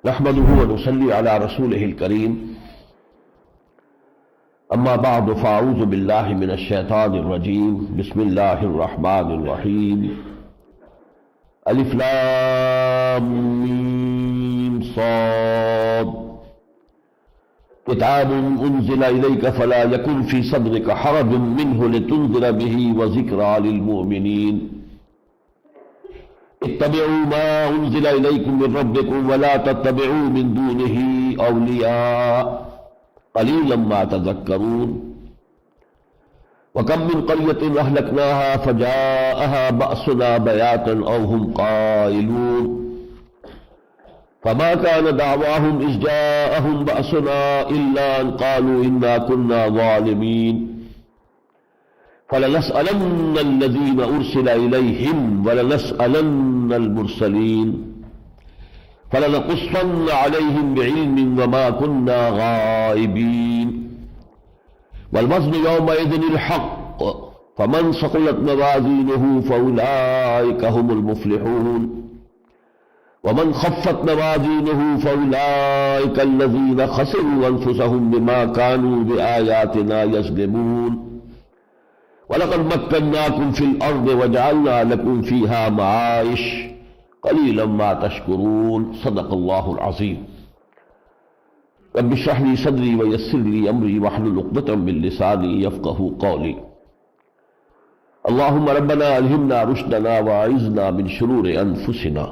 نحمده ونصلي على رسوله الكريم اما بعد فاعوذ بالله من الشيطان الرجيم بسم الله الرحمن الرحيم الف لام ميم صاد كتاب انزل اليك فلا يكن في صدرك حرج منه لتنذر به وذكرى للمؤمنين اتبعوا ما انزل اليكم من ربكم ولا تتبعوا من دونه اولیاء قلیلا ما تذکرون وکم من قریۃ اہلکناها فجاءها بأسنا بیاتا او هم قائلون فما كان دعواهم اذ جاءهم بأسنا الا ان قالوا انا كنا ظالمين فلنسألن الذين أرسل إليهم ولنسألن المرسلين فلنقصن عليهم بعلم وما كنا غائبين والوزن يومئذ الحق فمن ثقلت موازينه فأولئك هم المفلحون ومن خفت موازينه فأولئك الذين خسروا أنفسهم بما كانوا بآياتنا يظلمون وَلَقَدْ مَكَّنَّاكُمْ فِي الْأَرْضِ وَجَعَلْنَا لَكُمْ فِيهَا مَعَائِشَ قَلِيلًا مَا تَشْكُرُونَ صدق اللہ العظیم رب اشرح لي صدری ويسر لي أمری واحلل عقدة من لسانی يفقهوا قولی اللهم ربنا ألهمنا رشدنا وأعذنا من شرور أنفسنا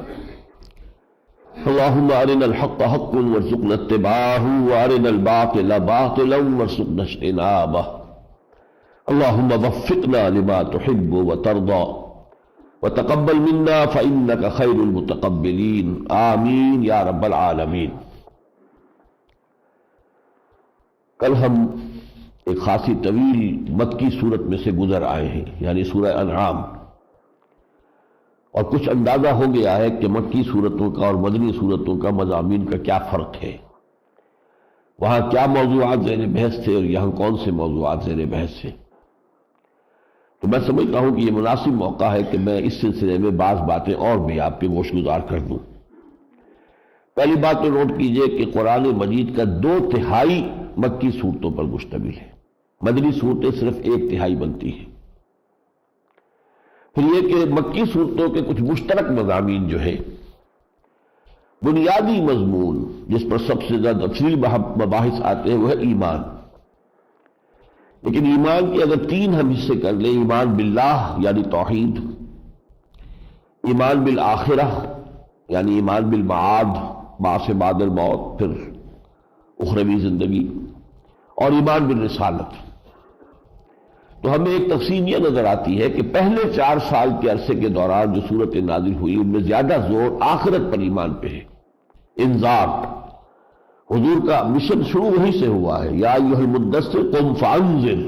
اللهم أرنا الحق حقا وارزقنا اتباعه وأرنا الباطل باطلا وارزقنا اجتنابه اللهم وفقنا لما تحب وترضى وتقبل منا فإنك خير المتقبلين آمین یا رب العالمین۔ کل ہم ایک خاصی طویل مکی صورت میں سے گزر آئے ہیں، یعنی سورہ انعام، اور کچھ اندازہ ہو گیا ہے کہ مکی صورتوں کا اور مدنی صورتوں کا مضامین کا کیا فرق ہے، وہاں کیا موضوعات زیر بحث تھے اور یہاں کون سے موضوعات زیر بحث تھے۔ تو میں سمجھتا ہوں کہ یہ مناسب موقع ہے کہ میں اس سلسلے میں بعض باتیں اور بھی آپ پہ گوش گزار کر دوں۔ پہلی بات تو نوٹ کیجئے کہ قرآن مجید کا 2/3 مکی صورتوں پر مشتمل ہے، مدنی صورتیں صرف 1/3 بنتی ہیں۔ پھر یہ کہ مکی صورتوں کے کچھ مشترک مضامین جو ہے، بنیادی مضمون جس پر سب سے زیادہ تفصیلی مباحث آتے ہیں وہ ہے ایمان۔ لیکن ایمان کے اگر 3 ہم حصے کر لیں، ایمان باللہ یعنی توحید، ایمان بالآخرہ یعنی ایمان بالمعاد بعث بعد الموت، پھر اخروی زندگی، اور ایمان بالرسالت، تو ہمیں ایک تقسیم یہ نظر آتی ہے کہ پہلے 4 سال کے عرصے کے دوران جو صورت نازل ہوئی ان میں زیادہ زور آخرت پر ایمان پہ ہے، انذار۔ حضور کا مشن شروع وہیں سے ہوا ہے، یا ایھا المدثر قم فانذر،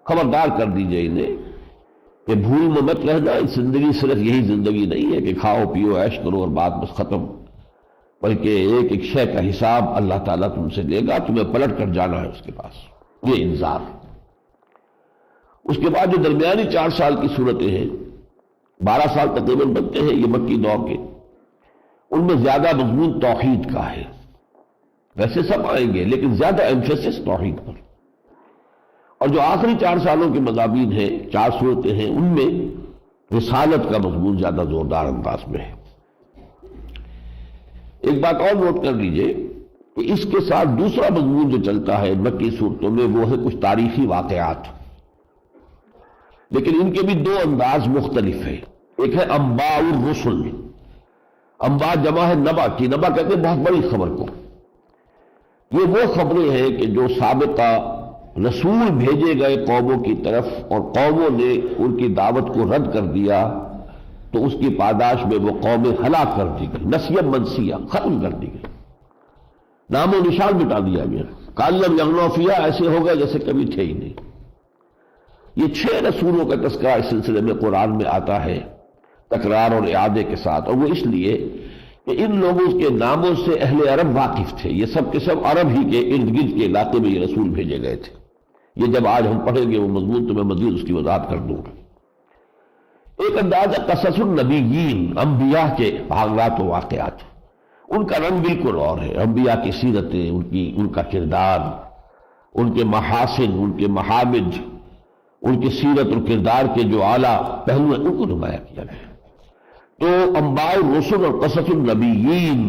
خبردار کر دیجئے انہیں کہ بھول میں مت رہنا، زندگی صرف یہی زندگی نہیں ہے کہ کھاؤ پیو عیش کرو اور بات بس ختم، بلکہ ایک ایک شے کا حساب اللہ تعالیٰ تم سے لے گا، تمہیں پلٹ کر جانا ہے اس کے پاس، یہ انذار۔ اس کے بعد جو درمیانی 4 سال کی صورتیں ہیں، 12 سال تقریباً بنتے ہیں یہ مکی دور کے، ان میں زیادہ مضمون توحید کا ہے، ویسے سب آئیں گے لیکن زیادہ ایمفیسس توحید پر۔ اور جو آخری 4 سالوں کے مضامین ہیں، 4 صورتیں ہیں، ان میں رسالت کا مضمون زیادہ زوردار انداز میں ہے۔ ایک بات اور نوٹ کر لیجئے کہ اس کے ساتھ دوسرا مضمون جو چلتا ہے مکی صورتوں میں وہ ہے کچھ تاریخی واقعات، لیکن ان کے بھی 2 انداز مختلف ہیں۔ ایک ہے انباء الرسل، انباء جمع ہے نبا کی، نبا کہتے ہیں بہت بڑی خبر کو۔ یہ وہ خبریں ہیں کہ جو سابقہ رسول بھیجے گئے قوموں کی طرف اور قوموں نے ان کی دعوت کو رد کر دیا تو اس کی پاداش میں وہ قومیں ہلاک کر دی گئی، نسیا منسیہ ختم کر دی گئی، نام و نشان مٹا دیا گیا، کالم یغنوا فیہا ایسے ہو گئے جیسے کبھی تھے ہی نہیں۔ یہ 6 رسولوں کا تذکرہ اس سلسلے میں قرآن میں آتا ہے تکرار اور اعادے کے ساتھ، اور وہ اس لیے کہ ان لوگوں کے ناموں سے اہل عرب واقف تھے، یہ سب کے سب عرب ہی کے ارد گرد کے علاقے میں یہ رسول بھیجے گئے تھے۔ یہ جب آج ہم پڑھیں گے وہ مضمون تو میں مزید اس کی وضاحت کر دوں گا۔ ایک انداز ہے قصص النبیین، انبیاء کے واقعات و واقعات، ان کا رنگ بالکل اور ہے. انبیاء کی سیرتیں، ان کا کردار، ان کے محاسن، ان کے محامد، ان کی سیرت اور کردار کے جو اعلیٰ پہلو ہیں ان کو نمایاں کیا گیا. تو انباء الرسل اور قصص النبیین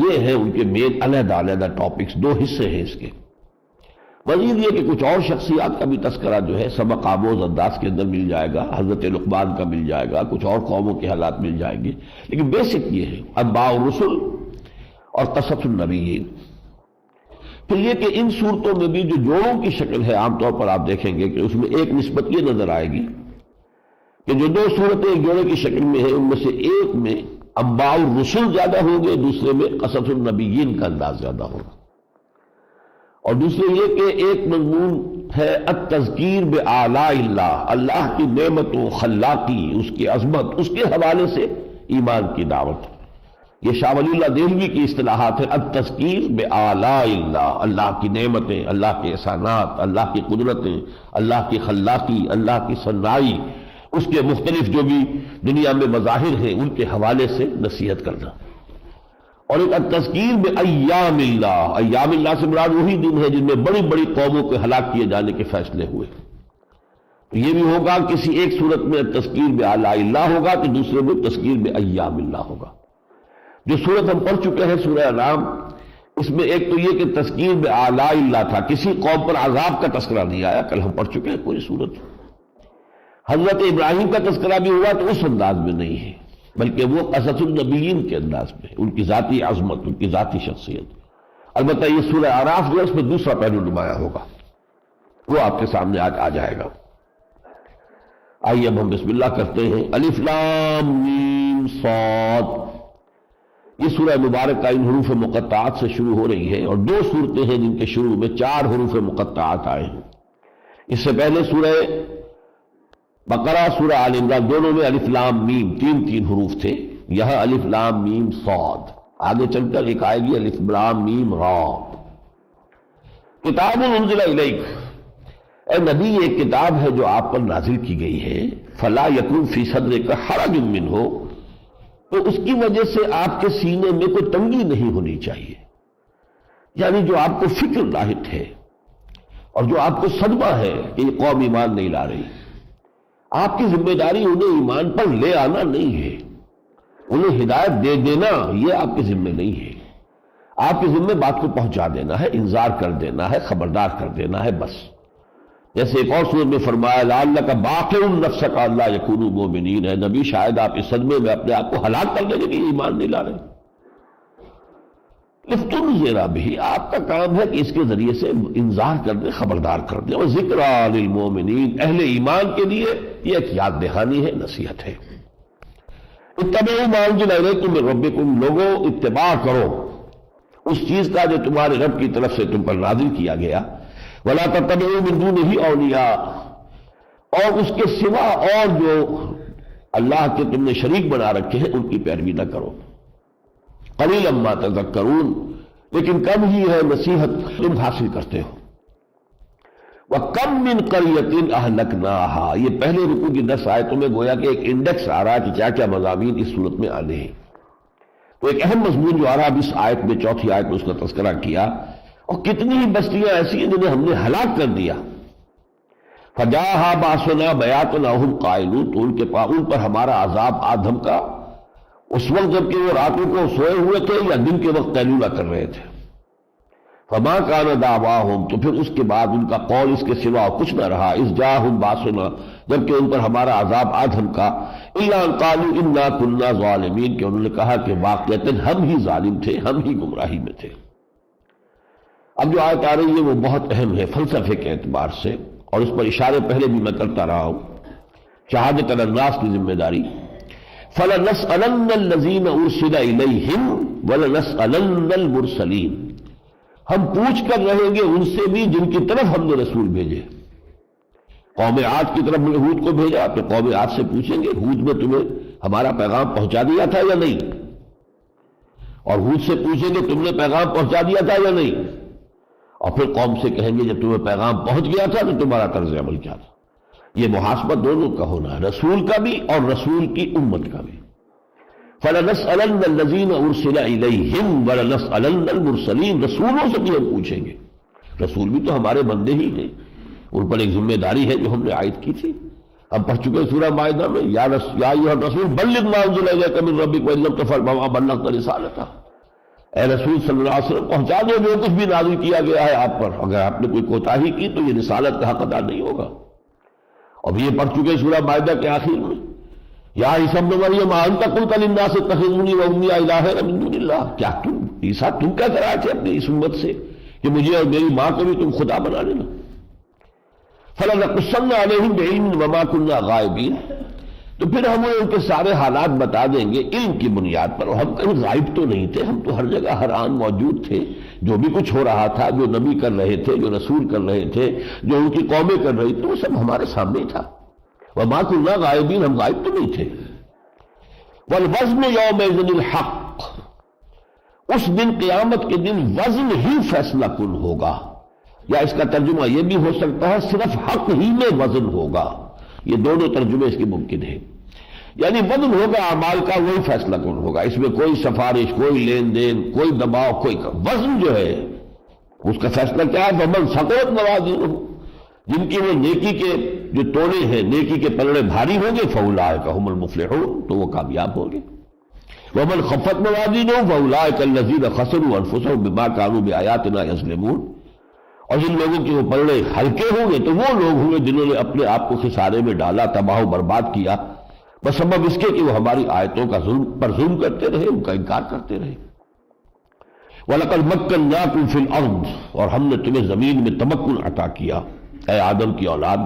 یہ ہیں ان کے مین علیحدہ علیحدہ ٹاپکس، دو حصے ہیں اس کے. مزید یہ کہ کچھ اور شخصیات کا بھی تذکرہ جو ہے سبق آموز انداز کے اندر مل جائے گا، حضرت لقمان کا مل جائے گا، کچھ اور قوموں کے حالات مل جائیں گے، لیکن بیسک یہ ہے انباء الرسل اور قصص النبیین. پھر یہ کہ ان صورتوں میں بھی جو جوڑوں کی شکل ہے عام طور پر آپ دیکھیں گے کہ اس میں ایک نسبت یہ نظر آئے گی کہ جو دو صورتیں ایک جوڑے کی شکل میں ہیں ان میں سے ایک میں انباء الرسل زیادہ ہوں گے، دوسرے میں قصص النبیین کا انداز زیادہ ہوگا. اور دوسرے یہ کہ ایک مضمون ہے التذکیر بآلاء اللہ، اللہ کی نعمت و خلاقی، اس کی عظمت، اس کے حوالے سے ایمان کی دعوت. یہ شاہ ولی اللہ دہلوی کی اصطلاحات ہے التذکیر بآلاء اللہ، اللہ کی نعمتیں، اللہ کے احسانات، اللہ کی قدرتیں، اللہ کی خلاقی، اللہ کی صنعائی، اس کے مختلف جو بھی دنیا میں مظاہر ہیں ان کے حوالے سے نصیحت کرنا. اور ایک التذکیر بایام اللہ، ایام اللہ سے مراد وہی دن ہے جن میں بڑی بڑی قوموں کے ہلاک کیے جانے کے فیصلے ہوئے. تو یہ بھی ہوگا کسی ایک صورت میں التذکیر بآلاء اللہ ہوگا تو دوسرے میں تذکیر بایام اللہ ہوگا. جو صورت ہم پڑھ چکے ہیں سورہ انعام، اس میں ایک تو یہ کہ تذکیر بآلاء اللہ تھا، کسی قوم پر عذاب کا تذکرہ نہیں آیا، کل ہم پڑھ چکے ہیں پوری صورت. حضرت ابراہیم کا تذکرہ بھی ہوا تو اس انداز میں نہیں ہے بلکہ وہ قصص النبیین کے انداز میں، ان کی ذاتی عظمت، ان کی ذاتی شخصیت. البتہ یہ سورہ اعراف جو ہے اس میں دوسرا پہلو نمایاں ہوگا، وہ آپ کے سامنے آج آ جائے گا. آئیے اب ہم بسم اللہ کرتے ہیں. الف لام میم صاد، یہ سورہ مبارکہ ان حروف مقطعات سے شروع ہو رہی ہے اور دو صورتیں ہیں جن کے شروع میں 4 حروف مقطعات آئے ہیں. اس سے پہلے سورہ بقرہ، سورہ آل عمران دونوں میں الف لام میم 3 حروف تھے. یہاں الف لام میم صاد، آگے چل کر ایک آئے گی الف لام میم را. کتاب انزل الیک، اے نبی ایک کتاب ہے جو آپ پر نازل کی گئی ہے. فلا یکن فی صدرک حرج منہ، تو اس کی وجہ سے آپ کے سینے میں کوئی تنگی نہیں ہونی چاہیے. یعنی جو آپ کو فکر لاحق ہے اور جو آپ کو صدمہ ہے کہ یہ قوم ایمان نہیں لا رہی، آپ کی ذمہ داری انہیں ایمان پر لے آنا نہیں ہے، انہیں ہدایت دے دینا یہ آپ کے ذمہ نہیں ہے. آپ کے ذمہ بات کو پہنچا دینا ہے، انذار کر دینا ہے، خبردار کر دینا ہے بس. جیسے ایک اور سورت میں فرمایا لعلک باخع نفسک الا یکونوا مؤمنین، ہے نبی شاید آپ اس صدمے میں اپنے آپ کو ہلاک کر دیں گے کہ یہ ایمان نہیں لا رہے. لتنذر بہ، آپ کا کام ہے کہ اس کے ذریعے سے انذار کر دیں، خبردار کر دیں. اور ذکریٰ للمؤمنین، اہل ایمان کے لیے یہ ایک یاد دہانی ہے، نصیحت ہے. اتبعوا ما انزل الیکم من ربکم، لوگوں اتباع کرو اس چیز کا جو تمہارے رب کی طرف سے تم پر نازل کیا گیا. ولا تتبعوا من دونہ اولیاء، اور اس کے سوا اور جو اللہ کے تم نے شریک بنا رکھے ہیں ان کی پیروی نہ کرو. قلیلا ما تذکرون، لیکن کم ہی ہے نصیحت تم حاصل کرتے ہو. وَكَمْ مِنْ قَرْيَةٍ أَهْلَكْنَاهَا، یہ پہلے رکوع کی 10 آیتوں میں گویا کہ ایک انڈیکس آ رہا ہے کہ کیا کیا مضامین اس صورت میں آنے ہیں. تو ایک اہم مضمون جو آ رہا ہے اس آیت میں، چوتھی آیت میں اس کا تذکرہ کیا. اور کتنی ہی بستیاں ایسی ہیں جنہیں ہم نے ہلاک کر دیا. فَجَاءَهَا بَأْسُنَا بَيَاتًا وَهُمْ قَائِلُونَ، تو ان پر ہمارا عذاب آ دھمکا اس وقت جب کہ وہ راتوں کو سوئے ہوئے تھے یا دن کے وقت قیلولہ کر رہے تھے. فما کان دعواہم، تو پھر اس کے بعد ان کا قول اس کے سوا کچھ نہ رہا. اذ جاءہم باسنا، جبکہ ان پر ہمارا عذاب آ دھمکا. الا ان قالوا انا كنا ظالمین، کہ انہوں نے کہا کہ واقعتاً ہم ہی ظالم تھے، ہم ہی گمراہی میں تھے. اب جو آیت آ رہی ہے وہ بہت اہم ہے فلسفے کے اعتبار سے، اور اس پر اشارے پہلے بھی میں کرتا رہا ہوں. شہادت الناس کی ذمہ داری. فَلَنَسْأَلَنَّ الَّذِينَ أُرْسِلَ إِلَيْهِمْ وَلَنَسْأَلَنَّ الْمُرْسَلِينَ، ہم پوچھ کر رہیں گے ان سے بھی جن کی طرف ہم نے رسول بھیجے. قوم عاد کی طرف ہود کو بھیجا تو قوم عاد سے پوچھیں گے ہود نے تمہیں ہمارا پیغام پہنچا دیا تھا یا نہیں، اور ہود سے پوچھیں گے تم نے پیغام پہنچا دیا تھا یا نہیں، اور پھر قوم سے کہیں گے جب تمہیں پیغام پہنچ گیا تھا تو تمہارا طرز عمل کیا تھا. یہ محاسبہ دونوں کا ہونا ہے، رسول کا بھی اور رسول کی امت کا بھی. فَلَنَسْأَلَنَّ الَّذِينَ أُرْسِلَ إِلَيْهِمْ وَلَنَسْأَلَنَّ الْمُرْسَلِينَ، رسولوں سے بھی ہم پوچھیں گے، رسول بھی تو ہمارے بندے ہی ہیں، ان پر ایک ذمہ داری ہے جو ہم نے عائد کی تھی۔ ہم پڑھ چکے سورہ مائدہ میں، یا ایھا الرسول بلغ ما انزل الیک من ربک وان لم تفعل فما بلغت رسالتہ، اے رسول صلی اللہ علیہ وسلم پہنچا دو جو کچھ بھی نازل کیا گیا ہے آپ پر، اگر آپ نے کوئی کوتاہی کی تو یہ رسالت کا حق ادا نہیں ہوگا۔ اب یہ پڑھ چکے سورہ مائدہ کے آخر میں، یا عیسیٰ ابن مریم انت قلت للناس اتخذونی وامي الہین من دون اللہ، کیا تم عیسیٰ تم کیا کر رہے تھے اپنی اس امت سے کہ مجھے اور میری ماں کو بھی تم خدا بنا لینا؟ فَلَنَقُصَّنَّ عَلَيْهِمْ بِعِلْمٍ وَمَا كُنَّا غَائِبِينَ، تو پھر ہم ان کے سارے حالات بتا دیں گے علم کی بنیاد پر، اور ہم کہیں غائب تو نہیں تھے، ہم تو ہر جگہ ہر آن موجود تھے، جو بھی کچھ ہو رہا تھا، جو نبی کر رہے تھے، جو رسول کر رہے تھے، جو ان کی قومیں کر رہی تھی، وہ سب ہمارے سامنے ہی تھا۔ وَمَا كُنَّا غَائِبِينَ، ہم غائب تو نہیں تھے۔ وَالْوَزْنُ يَوْمَئِذٍ الْحَقُّ، اس دن قیامت کے دن وزن ہی فیصلہ کن ہوگا، یا اس کا ترجمہ یہ بھی ہو سکتا ہے صرف حق ہی میں وزن ہوگا، یہ دونوں ترجمے اس کے ممکن ہیں، یعنی وزن ہوگا اعمال کا، وہی فیصلہ کن ہوگا، اس میں کوئی سفارش، کوئی لین دین، کوئی دباؤ، کوئی وزن جو ہے اس کا فیصلہ کیا ہے؟ فَمَنْ ثَقُلَتْ مَوَازِينُهُ، جن کی وہ نیکی کے جو توڑے ہیں، نیکی کے پلڑے بھاری ہوں گے، فَأُولَٰئِکَ هُمُ الْمُفْلِحُونَ، تو وہ کامیاب ہوں گے۔ وَمَنْ خَفَّتْ مَوَازِينُهُ فَأُولَٰئِکَ الَّذِينَ خَسِرُوا أَنفُسَهُم بِمَا كَانُوا بِآيَاتِنَا يَظْلِمُونَ، اور جن لوگوں کے وہ پلڑے ہلکے ہوں گے تو وہ لوگ ہوں گے جنہوں نے اپنے آپ کو خسارے میں ڈالا، تباہ و برباد کیا، بسبب اس کے کہ وہ ہماری آیتوں کا ظلم کرتے رہے، ان کا انکار کرتے رہے۔ وَلَقَدْ مَكَّنَّاكُمْ فِي الْأَرْضِ، اور ہم نے تمہیں زمین میں تمکن عطا کیا، اے آدم کی اولاد۔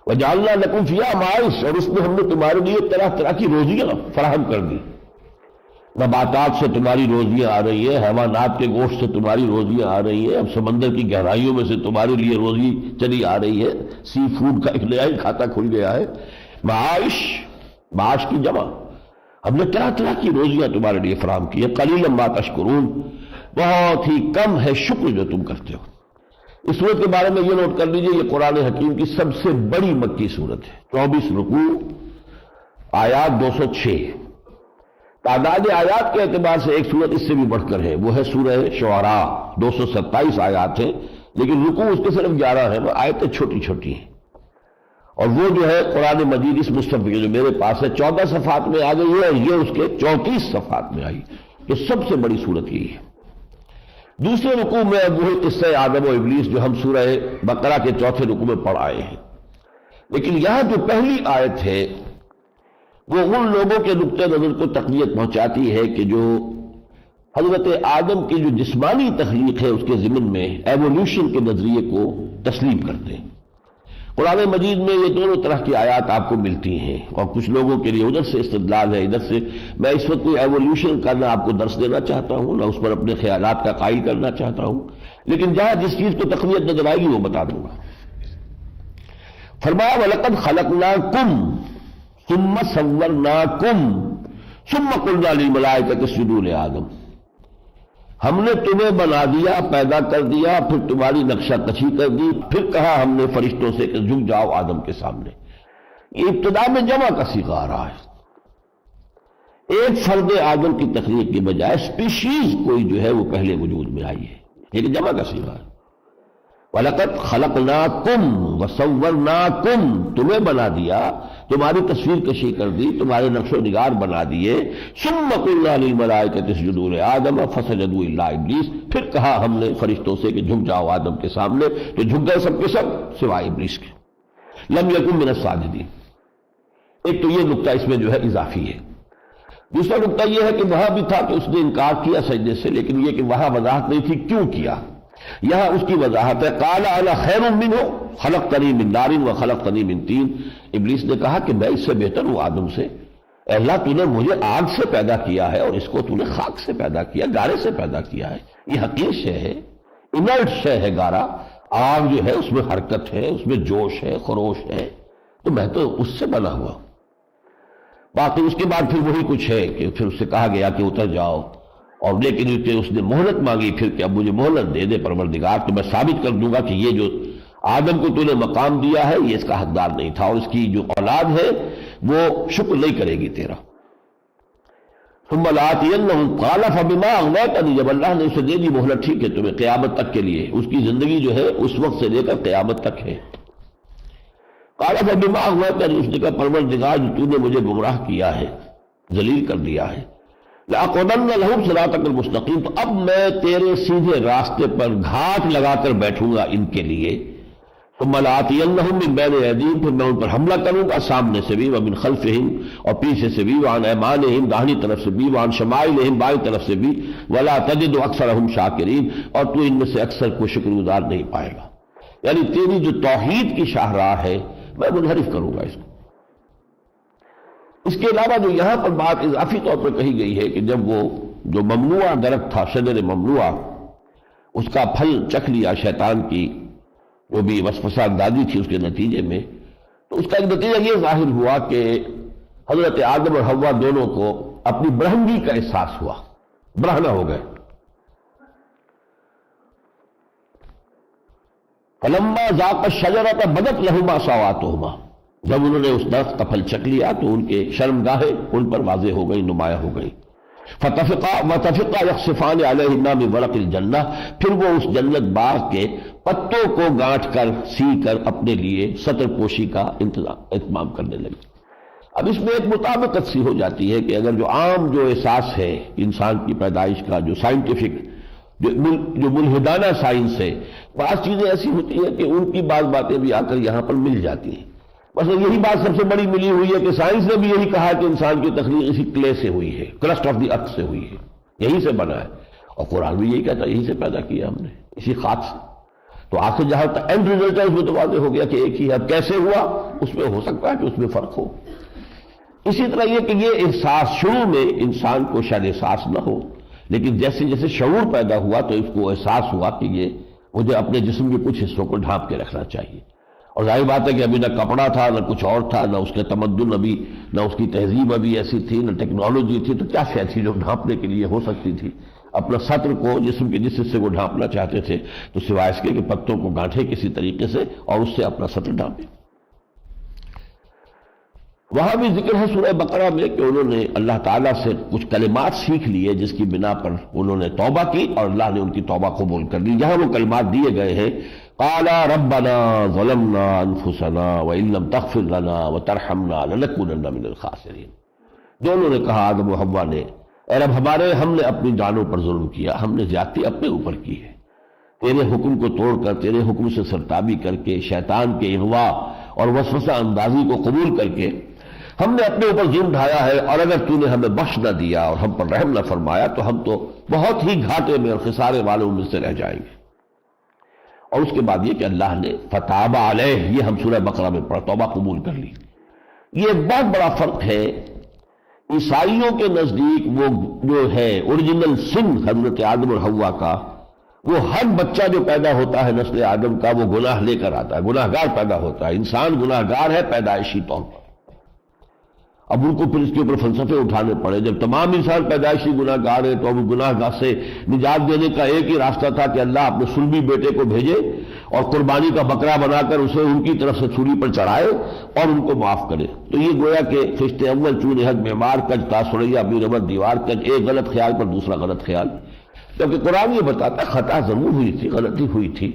وَجَعَلْنَا لَكُمْ فِيهَا مَعَائِشَ، اور اس میں ہم نے تمہارے لیے طرح طرح کی روزیاں فراہم کر دی، نباتات سے تمہاری روزیاں آ رہی ہیں، حیوانات کے گوشت سے تمہاری روزیاں آ رہی ہیں، اب سمندر کی گہرائیوں میں سے تمہارے لیے روزی چلی آ رہی ہے، سی فوڈ کا ایک نیا ہی کھاتا کھل گیا ہے، معاش، معاش کی جمع، ہم نے طرح طرح کی روزیاں تمہارے لیے فراہم کی ہے۔ قلیلا ما تشکرون، بہت ہی کم ہے شکر جو تم کرتے ہو۔ اس صورت کے بارے میں یہ نوٹ کر لیجئے، یہ قرآن حکیم کی سب سے بڑی مکی صورت ہے، 24 رکوع، آیات 206، تعداد آیات کے اعتبار سے ایک صورت اس سے بھی بڑھ کر ہے، وہ ہے سورہ شعراء، 227 آیات ہیں، لیکن رکوع اس کے صرف 11 ہیں، وہ آیتیں چھوٹی چھوٹی ہیں، اور وہ جو ہے قرآن مجید اس مصحف کے جو میرے پاس ہے 14 صفحات میں آ گئی ہے، اور یہ اس کے 34 صفحات میں آئی، تو سب سے بڑی صورت یہی ہے۔ دوسرے رکوع میں وہی قصہ آدم و ابلیس جو ہم سورہ بقرہ کے چوتھے رکوع میں پڑھ آئے ہیں، لیکن یہاں جو پہلی آیت ہے وہ ان لوگوں کے نقطۂ نظر کو تقویت پہنچاتی ہے کہ جو حضرت آدم کی جو جسمانی تخلیق ہے اس کے ضمن میں ایوولوشن کے نظریے کو تسلیم کرتے ہیں۔ قرآن مجید میں یہ دونوں طرح کی آیات آپ کو ملتی ہیں، اور کچھ لوگوں کے لیے ادھر سے استدلال ہے، ادھر سے۔ میں اس وقت کوئی ایوولوشن کا نہ آپ کو درس دینا چاہتا ہوں، نہ اس پر اپنے خیالات کا قائل کرنا چاہتا ہوں، لیکن جہاں جس چیز کو تقویت نظر آئے گی وہ بتا دوں گا۔ فرمایا وَلَقَدْ خَلَقْنَاكُمْ ثُمَّ صَوَّرْنَاكُمْ ثُمَّ قُلْنَا لِلْمَلَائِكَةِ اسْجُدُوا لِآدَمَ، ہم نے تمہیں بنا دیا، پیدا کر دیا، پھر تمہاری نقشہ کشی کر دی، پھر کہا ہم نے فرشتوں سے کہ جھک جاؤ آدم کے سامنے۔ یہ ابتدا میں جمع کا صیغہ آ رہا ہے، ایک فرد آدم کی تخلیق کے بجائے اسپیشیز کوئی جو ہے وہ پہلے وجود میں آئی ہے، لیکن جمع کا صیغہ ہے۔ وَلَقَدْ خَلَقْنَاكُمْ وَصَوَّرْنَاكُمْ، تمہیں بنا دیا، تمہاری تصویر کشی کر دی، تمہارے نقش و نگار بنا دیے۔ ثُمَّ قُلْنَا لِلْمَلَائِكَةِ اسْجُدُوا لِآدَمَ فَسَجَدُوا إِلَّا إِبْلِيسَ، پھر کہا ہم نے فرشتوں سے کہ جھک جاؤ آدم کے سامنے، تو جھک گئے سب کے سب سوائے ابلیس کے۔ لَمْ يَكُن مِّنَ السَّاجِدِينَ، ایک تو یہ نقطہ اس میں جو ہے اضافی ہے۔ دوسرا نقطہ یہ ہے کہ وہاں بھی تھا کہ اس نے انکار کیا سجدے سے، لیکن یہ کہ وہاں وضاحت نہیں تھی کیوں کیا، یہاں اس کی وضاحت ہے۔ قال انا خیر منہ خلقتنی من نار وخلقتنی من طین، ابلیس نے کہا کہ میں اس سے بہتر ہوں آدم سے، اے اللہ تو نے مجھے آگ سے پیدا کیا ہے اور اس کو تو نے خاک سے پیدا کیا، گارے سے پیدا کیا ہے، یہ حقیر شے ہے، انرٹ شے ہے گارا، آگ جو ہے اس میں حرکت ہے، اس میں جوش ہے، خروش ہے، تو میں تو اس سے بنا ہوا۔ باقی اس کے بعد پھر وہی کچھ ہے کہ پھر اس سے کہا گیا کہ اتر جاؤ، اور لیکن اس نے مہلت مانگی پھر کہ اب مجھے مہلت دے دے پروردگار، تو میں ثابت کر دوں گا کہ یہ جو آدم کو تو نے مقام دیا ہے یہ اس کا حقدار نہیں تھا، اور اس کی جو اولاد ہے وہ شکر نہیں کرے گی تیرا۔ ثم لآتینہم قال فبما اغویتنی، جب اللہ نے اسے دے دی مہلت ٹھیک ہے تمہیں قیامت تک کے لیے، اس کی زندگی جو ہے اس وقت سے لے کر قیامت تک ہے. قال فبما اغویتنی، اس نے کہا پروردگار جو تو نے مجھے گمراہ کیا ہے، ذلیل کر دیا ہے، لأقعدن لهم صراطک المستقیم، تو اب میں تیرے سیدھے راستے پر گھاٹ لگا کر بیٹھوں گا ان کے لیے. ثم لآتینہم من بین ایدیہم، پھر میں ان پر حملہ کروں گا سامنے سے بھی، ومن خلفہم، اور پیچھے سے بھی، وعن ایمانہم، داہنی طرف سے بھی، وعن شمائلہم، بائیں طرف سے بھی، ولا تجد اکثرہم شاکرین، اور تو ان میں سے اکثر کو شکر گزار نہیں پائے گا. یعنی تیری جو توحید کی شاہراہ ہے میں منحرف کروں گا اس کو. اس کے علاوہ جو یہاں پر بات اضافی طور پر کہی گئی ہے کہ جب وہ جو ممنوع درخت تھا، شجر ممنوع، اس کا پھل چکھ لیا شیطان کی جو بھی وسوسہ دادی تھی اس کے نتیجے میں، تو اس کا ایک نتیجہ یہ ظاہر ہوا کہ حضرت آدم اور حوا دونوں کو اپنی برہنگی کا احساس ہوا، برہنہ ہو گئے. فلما ذاقا الشجرۃ بدت لہما سوآتہما، جب انہوں نے اس درخت کا پھل چکھ لیا تو ان کے شرمگاہیں ان پر واضح ہو گئی، نمایاں ہو گئی. وطفقا یخصفان علیہما من ورق الجنہ، پھر وہ اس جنت باغ کے پتوں کو گانٹھ کر سی کر اپنے لیے سطر پوشی کا اہتمام کرنے لگے. اب اس میں ایک مطابقت سی ہو جاتی ہے کہ اگر جو عام جو احساس ہے انسان کی پیدائش کا، جو سائنٹیفک جو ملحدانہ سائنس ہے، بعض چیزیں ایسی ہوتی ہیں کہ ان کی بعض باتیں بھی آ کر یہاں پر مل جاتی ہیں. مثلا یہی بات سب سے بڑی ملی ہوئی ہے کہ سائنس نے بھی یہی کہا کہ انسان کی تخلیق اسی کلے سے ہوئی ہے، کرسٹ آف دی ارتھ سے ہوئی ہے، یہی سے بنا ہے. اور قرآن بھی یہی کہتا ہے یہی سے پیدا کیا ہم نے، اسی خاک سے. تو آخر جہاں تک اینڈ ریزلٹ ہے اس میں تو واضح ہو گیا کہ ایک ہی ہے. اب کیسے ہوا اس میں ہو سکتا ہے کہ اس میں فرق ہو. اسی طرح یہ کہ یہ احساس شروع میں انسان کو شاید احساس نہ ہو، لیکن جیسے جیسے شعور پیدا ہوا تو اس کو احساس ہوا کہ یہ مجھے اپنے جسم کے کچھ حصوں کو ڈھانپ کے رکھنا چاہیے. اور ظاہر بات ہے کہ ابھی نہ کپڑا تھا، نہ کچھ اور تھا، نہ اس کے تمدن ابھی، نہ اس کی تہذیب ابھی ایسی تھی، نہ ٹیکنالوجی تھی، تو کیا شے تھی جو ڈھانپنے کے لیے ہو سکتی تھی. اپنا سطر کو، جسم کے جس حصے کو ڈھانپنا چاہتے تھے تو سوائے اس کے کہ پتوں کو گانٹھے کسی طریقے سے اور اس سے اپنا سطر ڈھانپے. وہاں بھی ذکر ہے سورہ بقرہ میں کہ انہوں نے اللہ تعالیٰ سے کچھ کلمات سیکھ لیے جس کی بنا پر انہوں نے توبہ کی اور اللہ نے ان کی توبہ قبول کر لی. یہاں وہ کلمات دیے گئے ہیں، قالا ربنا ظلمنا انفسنا وان لم تغفر لنا وترحمنا لنکونن من الخاسرین. جو انہوں نے کہا آدم و حوا نے، اے رب ہمارے، ہم نے اپنی جانوں پر ظلم کیا، ہم نے زیادتی اپنے اوپر کی ہے، تیرے حکم کو توڑ کر، تیرے حکم سے سرتابی کر کے، شیطان کے اغوا اور وسوسہ اندازی کو قبول کر کے ہم نے اپنے اوپر ظلم ڈھایا ہے. اور اگر تو نے ہمیں بخش نہ دیا اور ہم پر رحم نہ فرمایا تو ہم تو بہت ہی گھاٹے میں اور خسارے والوں میں سے رہ جائیں گے. اور اس کے بعد یہ کہ اللہ نے فتاب علیہ، یہ ہم سورہ بقرہ میں پڑھا، توبہ قبول کر لی. یہ ایک بہت بڑا فرق ہے. عیسائیوں کے نزدیک وہ جو ہے اوریجنل سن حضرت آدم اور حوا کا، وہ ہر بچہ جو پیدا ہوتا ہے نسل آدم کا وہ گناہ لے کر آتا ہے، گناہ گار پیدا ہوتا ہے. انسان گناہ گار ہے پیدائشی طور پر. اب ان کو پھر اس کے اوپر فلسفے اٹھانے پڑے. جب تمام انسان پیدائشی گناہ گار ہے تو اب گناہ گار سے نجات دینے کا ایک ہی راستہ تھا کہ اللہ اپنے سلبی بیٹے کو بھیجے اور قربانی کا بکرا بنا کر اسے ان کی طرف سے چھری پر چڑھائے اور ان کو معاف کرے. تو یہ گویا کہ خشت اول چون حد معمار کج تا سریا بی رمت دیوار کج، ایک غلط خیال پر دوسرا غلط خیال. کیونکہ قرآن یہ بتاتا ہے خطا ضرور ہوئی تھی، غلطی ہوئی تھی،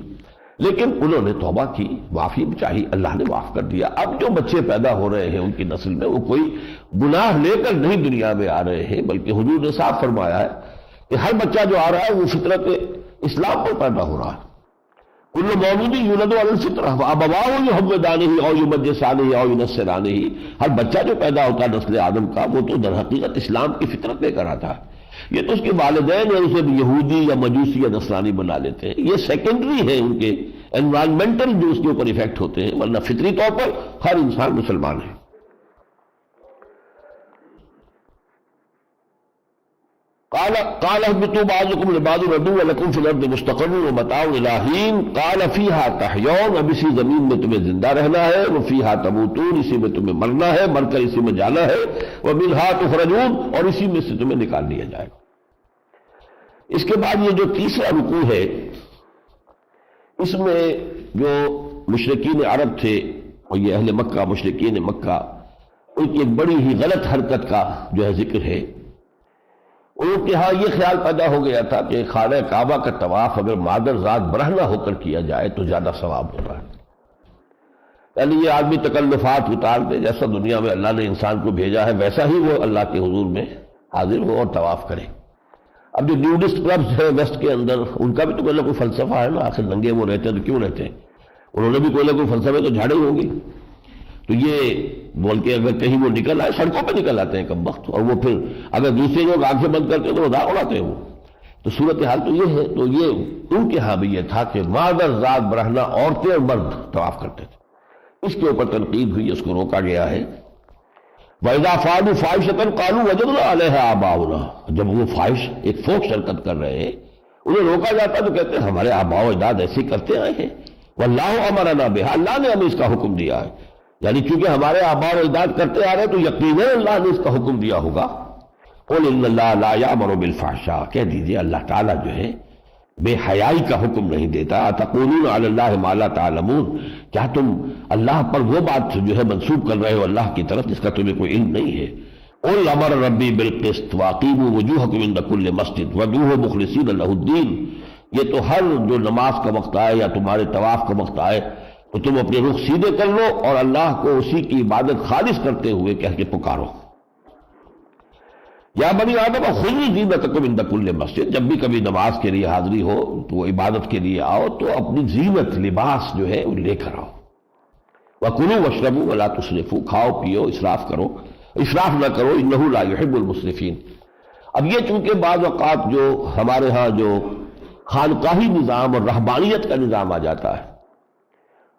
لیکن انہوں نے توبہ کی، معافی چاہی، اللہ نے معاف کر دیا. اب جو بچے پیدا ہو رہے ہیں ان کی نسل میں وہ کوئی گناہ لے کر نہیں دنیا میں آ رہے ہیں، بلکہ حضور نے صاف فرمایا ہے کہ ہر بچہ جو آ رہا ہے وہ فطرت اسلام پر پیدا ہو رہا ہے. کل مولود یولد علی الفطرہ وابواہ یحودانہ او یمجسانہ او ینصرانہ. ہر بچہ جو پیدا ہوتا ہے نسل آدم کا وہ تو در حقیقت اسلام کی فطرت لے کر آتا ہے. یہ تو اس کے والدین یا اسے یہودی یا مجوسی یا نصرانی بنا لیتے ہیں، یہ سیکنڈری ہے ان کے انوائرمنٹل جو اس کے اوپر ایفیکٹ ہوتے ہیں، ورنہ فطری طور پر ہر انسان مسلمان ہے. قال اهبطوا بعضكم لبعض عدو ولكم في الارض مستقر ومتاع الى حين قال فيها تحيون. اب اسی زمین میں تمہیں زندہ رہنا ہے، وفيها تموتون، اسی میں تمہیں مرنا ہے، مر کر اسی میں جانا ہے، ومنها تخرجون، اور اسی میں سے تمہیں نکال لیا جائے گا. اس کے بعد یہ جو تیسرا رکوع ہے اس میں جو مشرکین عرب تھے اور یہ اہل مکہ، مشرکین مکہ، ان کی ایک بڑی ہی غلط حرکت کا جو ہے ذکر ہے ان کے ہاں یہ خیال پیدا ہو گیا تھا کہ خانہ کعبہ کا طواف اگر مادر ذات برہنہ ہو کر کیا جائے تو زیادہ ثواب ہوتا ہے، یعنی یہ آدمی تکلفات اتار دے، جیسا دنیا میں اللہ نے انسان کو بھیجا ہے ویسا ہی وہ اللہ کے حضور میں حاضر ہو اور طواف کرے۔ اب جو نیوڈسٹ کلبز ہیں ویسٹ کے اندر، ان کا بھی تو کوئی نہ کوئی فلسفہ ہے نا، آخر ننگے وہ رہتے ہیں تو کیوں رہتے ہیں، انہوں نے بھی کوئی نہ کوئی فلسفے تو جھاڑے ہوں گے۔ تو یہ بول کے اگر کہیں وہ نکل آئے، سڑکوں پہ نکل آتے ہیں کم وقت، اور وہ پھر اگر دوسرے لوگ آنکھیں بند کرتے ہیں تو مذاق اڑاتے ہیں وہ۔ تو صورتحال تو یہ ہے، تو یہ ان کے ہاں بھی یہ تھا کہ مادر ذات برہنہ عورتیں اور مرد طواف کرتے تھے، اس کے اوپر تنقید ہوئی، اس کو روکا گیا ہے۔ وَإِذَا فَعَلُوا فَاحِشَةً قَالُوا وَجَدْنَا عَلَيْهَا آبَاءَنَا، جب وہ فاحش ایک فوق حرکت کر رہے ہیں انہیں روکا جاتا تو کہتے ہیں ہمارے آباء و اجداد ایسے کرتے آئے ہیں، وَاللَّهُ أَمَرَنَا بِهَا، اللہ نے ہمیں اس کا حکم دیا ہے، یعنی چونکہ ہمارے آباء و اجداد کرتے آ رہے ہیں تو یقیناً اللہ نے اس کا حکم دیا ہوگا۔ قُلْ إِنَّ اللَّهَ لَا يَأْمُرُ بِالْفَحْشَاءِ، کہہ دیجئے اللہ تعالیٰ جو ہے بے حیائی کا حکم نہیں دیتا۔ تقولون علی اللہ ما لا تعلمون، کیا تم اللہ پر وہ بات جو ہے منسوب کر رہے ہو اللہ کی طرف جس کا تمہیں کوئی علم نہیں ہے۔ قل امر ربی بالقسط واقیموا وجوہکم عند کل مسجد وادعوہ مخلصین لہ الدین، یہ تو ہر جو نماز کا وقت آئے یا تمہارے طواف کا وقت آئے تو تم اپنے رخ سیدھے کر لو اور اللہ کو اسی کی عبادت خالص کرتے ہوئے کہہ کے پکارو۔ یا بنی آدم خذوا زینتکم عند کل مسجد، جب بھی کبھی نماز کے لیے حاضری ہو تو عبادت کے لیے آؤ تو اپنی زینت لباس جو ہے وہ لے کر آؤ۔ وَكُلُوا وَاشْرَبُوا وَلَا تُسْرِفُوا، کھاؤ پیو اسراف کرو، اسراف نہ کرو، انہ لا یحب المسرفین۔ اب یہ چونکہ بعض اوقات جو ہمارے ہاں جو خانقاہی نظام اور رہبانیت کا نظام آ جاتا ہے،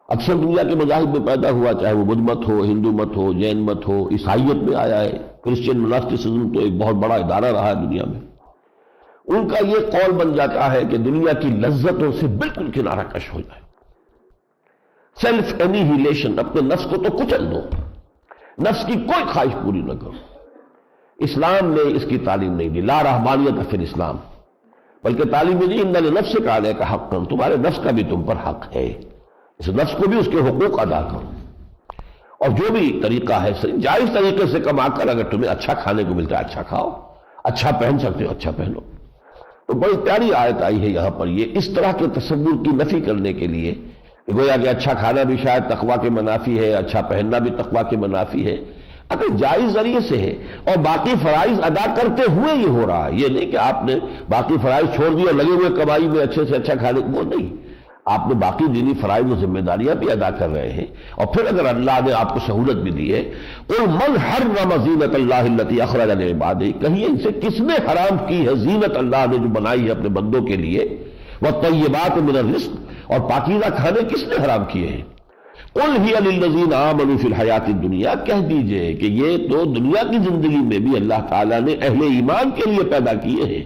اکثر دنیا کے مذاہب میں پیدا ہوا، چاہے وہ بدھ مت ہو، ہندو مت ہو، جین مت ہو، عیسائیت میں آیا ہے، کرسچین مناسٹسزم تو ایک بہت بڑا ادارہ رہا ہے دنیا میں، ان کا یہ قول بن جاتا ہے کہ دنیا کی لذتوں سے بالکل کنارہ کش ہو جائے، سیلف انیہیلیشن، اپنے نفس کو تو کچل دو، نفس کی کوئی خواہش پوری نہ کرو۔ اسلام نے اس کی تعلیم نہیں دی، لا رہبانیت فی الاسلام، بلکہ تعلیم دی ان لنفسک علیک حقا، تمہارے نفس کا بھی تم پر حق ہے، اس نفس کو بھی اس کے حقوق ادا کرو، اور جو بھی طریقہ ہے جائز طریقے سے کما کر اگر تمہیں اچھا کھانے کو ملتا ہے اچھا کھاؤ، اچھا پہن سکتے ہو اچھا پہنو۔ تو بڑی پیاری آیت آئی ہے یہاں پر یہ اس طرح کے تصور کی نفی کرنے کے لیے کہ گویا کہ اچھا کھانا بھی شاید تقویٰ کے منافی ہے، اچھا پہننا بھی تقویٰ کے منافی ہے، اگر جائز ذریعے سے ہے اور باقی فرائض ادا کرتے ہوئے یہ ہو رہا ہے، یہ نہیں کہ آپ نے باقی فرائض چھوڑ دیے اور لگے ہوئے کمائی میں اچھے سے اچھا کھانے، وہ نہیں، آپ نے باقی دینی فرائض و ذمہ داریاں بھی ادا کر رہے ہیں، اور پھر اگر اللہ نے آپ کو سہولت بھی دی ہے، قُلْ مَنْ حَرَّمَ زِینَةَ اللَّهِ الَّتِی أَخْرَجَ لِعِبَادِهِ، کہیے ان سے کس نے حرام کی ہے زینت اللہ نے جو بنائی ہے اپنے بندوں کے لیے، وَالطَّیِّبَاتُ مِنَ الرِّزْقِ، اور پاکیزہ کھانے کس نے حرام کیے ہیں، قُلْ هِیَ لِلَّذِینَ آمَنُوا فِی الْحَیَاةِ الدُّنْیَا، کہہ دیجئے کہ یہ تو دنیا کی زندگی میں بھی اللہ تعالیٰ نے اہل ایمان کے لیے پیدا کیے ہیں،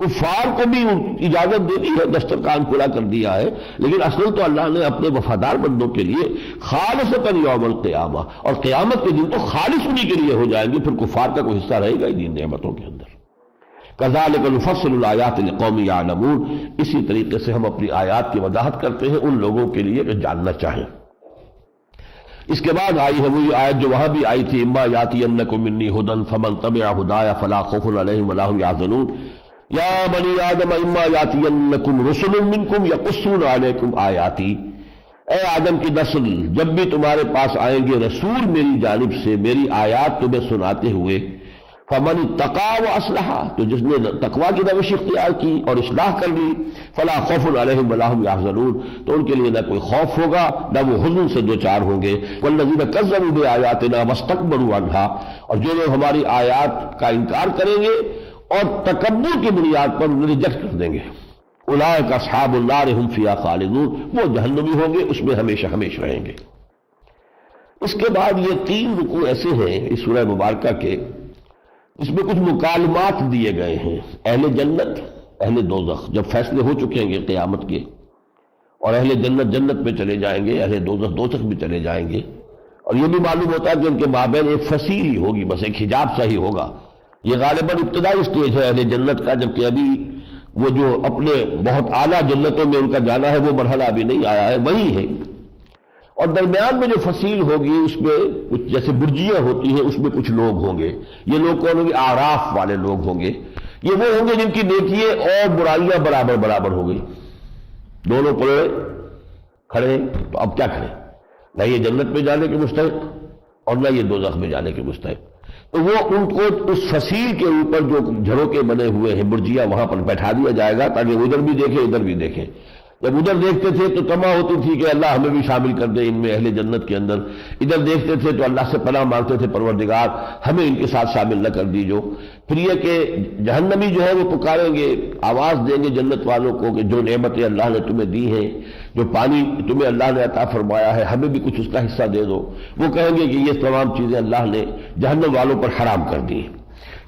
کفار کو بھی اجازت دے دی ہے، دسترخوان کھلا کر دیا ہے، لیکن اصل تو اللہ نے اپنے وفادار بندوں کے لیے خالصۃ یوم القیامہ، اور قیامت کے دن تو خالص انہی کے لیے ہو جائیں گے، پھر کفار کا کوئی حصہ رہے گا ہی نہیں نعمتوں کے اندر۔ کذالک نفصل الآیات لقوم یعلمون، اسی طریقے سے ہم اپنی آیات کی وضاحت کرتے ہیں ان لوگوں کے لیے جو جاننا چاہیں۔ اس کے بعد آئی ہے وہی آیت جو وہاں بھی آئی تھی، اما یاتینکم منی ھدی فمن تبع ھدای فلا خوف علیہم ولا ھم یحزنون، یا بنی آدم اما یاتینکم رسل منکم یقصون علیکم آیاتی، اے آدم کی نسل جب بھی تمہارے پاس آئیں گے رسول میری جانب سے میری آیات تمہیں سناتے ہوئے، فمن اتقى واصلح، تو جس نے تقوی کی روش اختیار کی اور اصلاح کر لی، فلا خوف علیہم ولا ھم یحزنون، تو ان کے لیے نہ کوئی خوف ہوگا نہ وہ حزن سے دوچار ہوں گے، والذین کذبوا بآیاتنا واستکبروا عنہا، اور جو لوگ ہماری آیات کا انکار کریں گے اور تکبر کی بنیاد پر انہیں ریجیکٹ کر دیں گے، اولئک اصحاب النار ھم فیہا خالدون، وہ جہنمی ہوں گے اس میں ہمیشہ ہمیشہ رہیں گے۔ اس کے بعد یہ 3 رکوع ایسے ہیں اس سورہ مبارکہ کے، اس میں کچھ مکالمات دیے گئے ہیں، اہل جنت اہل دوزخ جب فیصلے ہو چکے ہیں قیامت کے، اور اہل جنت جنت میں چلے جائیں گے، اہل دوزخ دوزخ میں چلے جائیں گے، اور یہ بھی معلوم ہوتا ہے کہ ان کے مابین ایک فصیل ہی ہوگی، بس ایک حجاب سا ہی ہوگا۔ یہ غالباً ابتدائی اسٹیج ہے اہل جنت کا، جبکہ ابھی وہ جو اپنے بہت اعلیٰ جنتوں میں ان کا جانا ہے وہ مرحلہ ابھی نہیں آیا ہے، وہی ہے، اور درمیان میں جو فصیل ہوگی اس میں کچھ جیسے برجیاں ہوتی ہیں اس میں کچھ لوگ ہوں گے، یہ لوگ کون ہوں گے؟ اعراف والے لوگ ہوں گے، یہ وہ ہوں گے جن کی نیکیاں اور برائیاں برابر برابر ہو گئی، دونوں پلڑے کھڑے ہیں، تو اب کیا کریں؟ نہ یہ جنت میں جانے کے مستحق اور نہ یہ دوزخ میں جانے کے مستحق۔ تو وہ ان کو اس فصیل کے اوپر جو جھروکے بنے ہوئے ہیں برجیاں، وہاں پر بیٹھا دیا جائے گا تاکہ ادھر بھی دیکھیں ادھر بھی دیکھیں۔ جب ادھر دیکھتے تھے تو تما ہوتی تھی کہ اللہ ہمیں بھی شامل کر دے ان میں، اہل جنت کے اندر، ادھر دیکھتے تھے تو اللہ سے پناہ مانگتے تھے پروردگار ہمیں ان کے ساتھ شامل نہ کر دیجو۔ پھر یہ کہ جہنمی جو ہے وہ پکاریں گے، آواز دیں گے جنت والوں کو کہ جو نعمتیں اللہ نے تمہیں دی ہیں، جو پانی تمہیں اللہ نے عطا فرمایا ہے، ہمیں بھی کچھ اس کا حصہ دے دو۔ وہ کہیں گے کہ یہ تمام چیزیں اللہ نے جہنم والوں پر حرام کر دی۔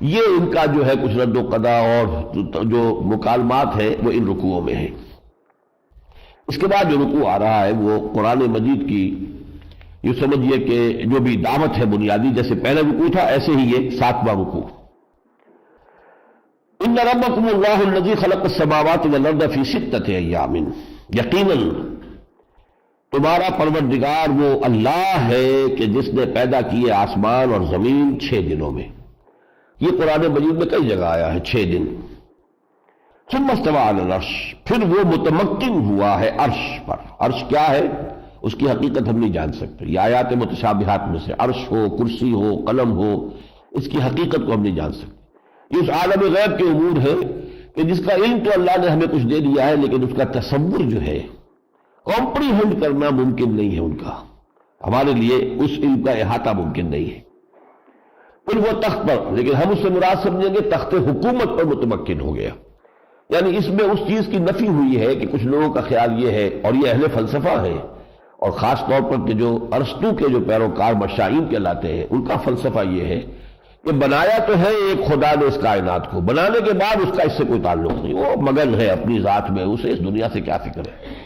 یہ ان کا جو ہے کچھ رد و قضا اور جو مکالمات ہیں وہ ان رکوعوں میں ہیں۔ اس کے بعد جو رکوع آ رہا ہے وہ قرآن مجید کی، یہ سمجھیے کہ جو بھی دعوت ہے بنیادی، جیسے پہلا رکوع تھا ایسے ہی یہ 7واں رکوع۔ ان ربکم اللہ الذی خلق السماوات والارض فی 6 ایام، یقیناً تمہارا پروردگار وہ اللہ ہے کہ جس نے پیدا کیے آسمان اور زمین 6 دنوں میں۔ یہ قرآن مجید میں کئی جگہ آیا ہے 6 دن۔ ثم استوى علی العرش، پھر وہ متمکن ہوا ہے عرش پر۔ عرش کیا ہے اس کی حقیقت ہم نہیں جان سکتے، یہ آیات متشابہات میں سے عرش ہو، کرسی ہو، قلم ہو، اس کی حقیقت کو ہم نہیں جان سکتے۔ یہ اس عالم غیب کے امور ہے کہ جس کا علم تو اللہ نے ہمیں کچھ دے دیا ہے، لیکن اس کا تصور جو ہے، کمپریہنڈ کرنا ممکن نہیں ہے ان کا، ہمارے لیے اس علم کا احاطہ ممکن نہیں ہے۔ پھر وہ تخت پر، لیکن ہم اس سے مراد سمجھیں گے تخت حکومت پر متمکن ہو گیا، یعنی اس میں اس چیز کی نفی ہوئی ہے کہ کچھ لوگوں کا خیال یہ ہے، اور یہ اہل فلسفہ ہے، اور خاص طور پر کہ جو ارسطو کے جو پیروکار مشائین کہلاتے ہیں، ان کا فلسفہ یہ ہے کہ بنایا تو ہے ایک خدا نے اس کائنات کو، بنانے کے بعد اس کا اس سے کوئی تعلق نہیں، وہ مگن ہے اپنی ذات میں، اسے اس دنیا سے کیا فکر ہے۔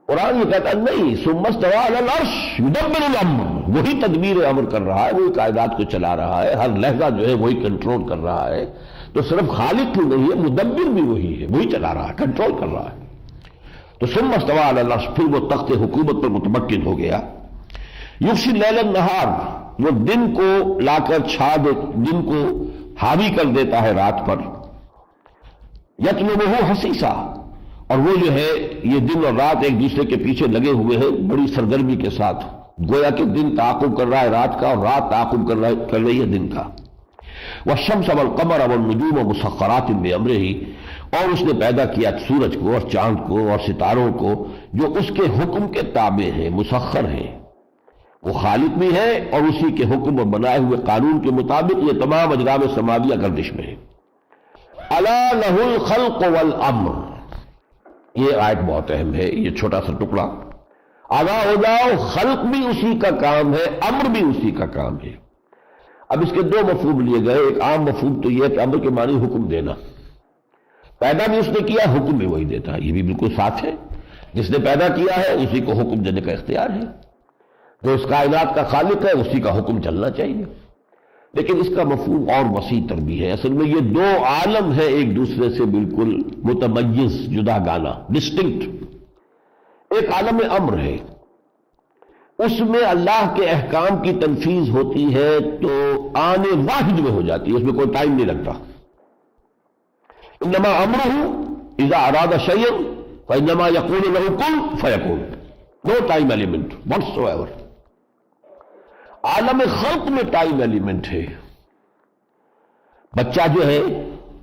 قرآن یہ کہتا ہے نہیں، ثم استوى علی العرش یدبر الامر، وہی تدبیر امر کر رہا ہے، وہی کائنات کو چلا رہا ہے، ہر لہجہ جو ہے وہی کنٹرول کر رہا ہے۔ تو صرف خالق ہی نہیں ہے، مدبر بھی وہی ہے، وہی چلا رہا ہے، کنٹرول کر رہا ہے۔ تو ثم استوى علی العرش، پھر وہ تخت حکومت پر متمکن ہو گیا۔ یغشی اللیل النہار، وہ دن کو لا کر چھا دے، دن کو حاوی کر دیتا ہے رات پر۔ یطلبہ حثیثا، اور وہ جو ہے یہ دن اور رات ایک دوسرے کے پیچھے لگے ہوئے ہیں بڑی سرگرمی کے ساتھ، گویا کہ دن تعاقب کر رہا ہے رات کا اور رات تعاقب کر رہی ہے دن کا۔ والشمس والقمر والنجوم مسخرات بامرہ، اور اس نے پیدا کیا سورج کو اور چاند کو اور ستاروں کو جو اس کے حکم کے تابع ہیں، مسخر ہیں، وہ خالق بھی ہے اور اسی کے حکم اور بنائے ہوئے قانون کے مطابق یہ تمام اجرام سماویہ گردش میں ہے۔ الا لہ الخلق والامر، یہ آیت بہت اہم ہے، یہ چھوٹا سا ٹکڑا، آگاہ ہو جاؤ، خلق بھی اسی کا کام ہے، امر بھی اسی کا کام ہے۔ اب اس کے دو مفہوم لیے گئے، ایک عام مفہوم تو یہ ہے کہ امر کے معنی حکم دینا، پیدا بھی اس نے کیا، حکم بھی وہی دیتا ہے، یہ بھی بالکل ساتھ ہے، جس نے پیدا کیا ہے اسی کو حکم دینے کا اختیار ہے، جو اس کائنات کا خالق ہے اسی کا حکم چلنا چاہیے۔ لیکن اس کا مفہوم اور وسیع تر بھی ہے، اصل میں یہ دو عالم ہے ایک دوسرے سے بالکل متمیز، جدا گانا، ڈسٹنکٹ۔ ایک عالم امر ہے، اس میں اللہ کے احکام کی تنفیذ ہوتی ہے تو آنے واحد میں ہو جاتی ہے، اس میں کوئی ٹائم نہیں لگتا۔ انما امرہ اذا اراد شیئا فانما یقول له کن فیکون، نو ٹائم ایلیمنٹ واٹس ایور۔ عالم خلق میں ٹائم ایلیمنٹ ہے، بچہ جو ہے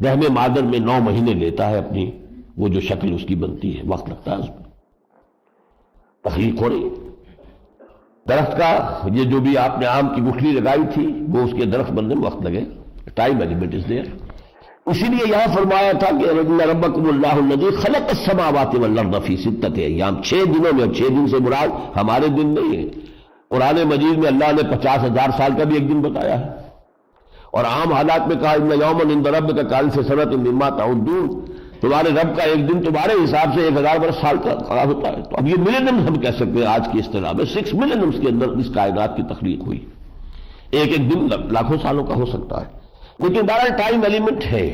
رحم مادر میں 9 مہینے لیتا ہے، اپنی وہ جو شکل اس کی بنتی ہے، وقت لگتا ہے اس میں، تخلیق ہو رہی۔ درخت کا یہ جو بھی آپ نے آم کی گٹھلی لگائی تھی وہ اس کے درخت بننے میں وقت لگے، ٹائم ایلیمنٹ از دیئر۔ اسی لیے یہاں فرمایا تھا کہ ان ربکم اللہ الذی خلق السماوات والارض فی 6 ایام، 6 دنوں میں، 6 دن سے مراد ہمارے دن نہیں ہے، قرآن مجید میں اللہ نے 50,000 سال کا بھی ایک دن بتایا ہے، اور عام حالات میں کہا ان یوما عند ربک کالف سنۃ مما تعدون، تمہارے رب کا ایک دن تمہارے حساب سے 1000 برس سال کا ہوتا ہے۔ تو اب یہ ملینم ہم کہہ سکتے ہیں آج کی اصطلاح میں، 6 ملینمس کے اندر اس کائنات کی تخلیق ہوئی، ایک ایک دن لاکھوں سالوں کا ہو سکتا ہے، لیکن بہرحال ٹائم ایلیمنٹ ہے۔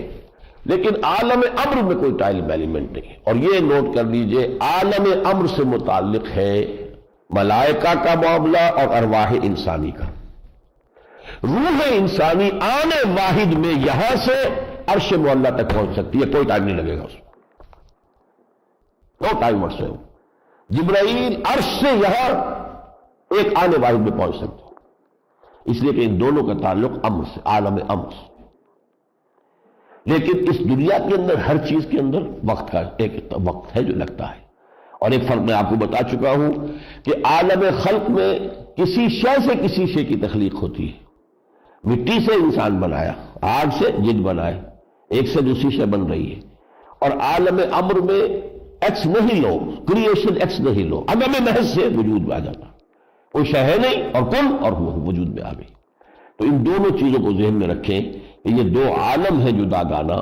لیکن عالم امر میں کوئی ٹائم ایلیمنٹ نہیں، اور یہ نوٹ کر لیجئے عالم امر سے متعلق ہے ملائکہ کا معاملہ اور ارواح انسانی کا۔ روح انسانی آنے واحد میں یہاں سے عرش معلیٰ تک پہنچ سکتی ہے، کوئی ٹائم نہیں لگے گا اس میں، نو ٹائم عرصے ہو۔ جبرائیل عرش سے یہاں ایک آنے واحد میں پہنچ سکتے ہیں، اس لیے کہ ان دونوں کا تعلق امر سے، عالم امر سے۔ لیکن اس دنیا کے اندر ہر چیز کے اندر وقت کا ایک وقت ہے جو لگتا ہے، اور ایک فرق میں آپ کو بتا چکا ہوں کہ عالم خلق میں کسی شے سے کسی شے کی تخلیق ہوتی ہے۔ مٹی سے انسان بنایا، آگ سے جن بنائے، ایک سے دوسری شے بن رہی ہے، اور عالم امر میں ایکس نہیں لو، کریشن ایکس نہیں لو، عدم محض سے وجود میں آ جاتا، کوئی شے ہے نہیں اور کن اور وجود میں آ گئی۔ تو ان دونوں چیزوں کو ذہن میں رکھیں کہ یہ دو عالم ہیں جداگانہ،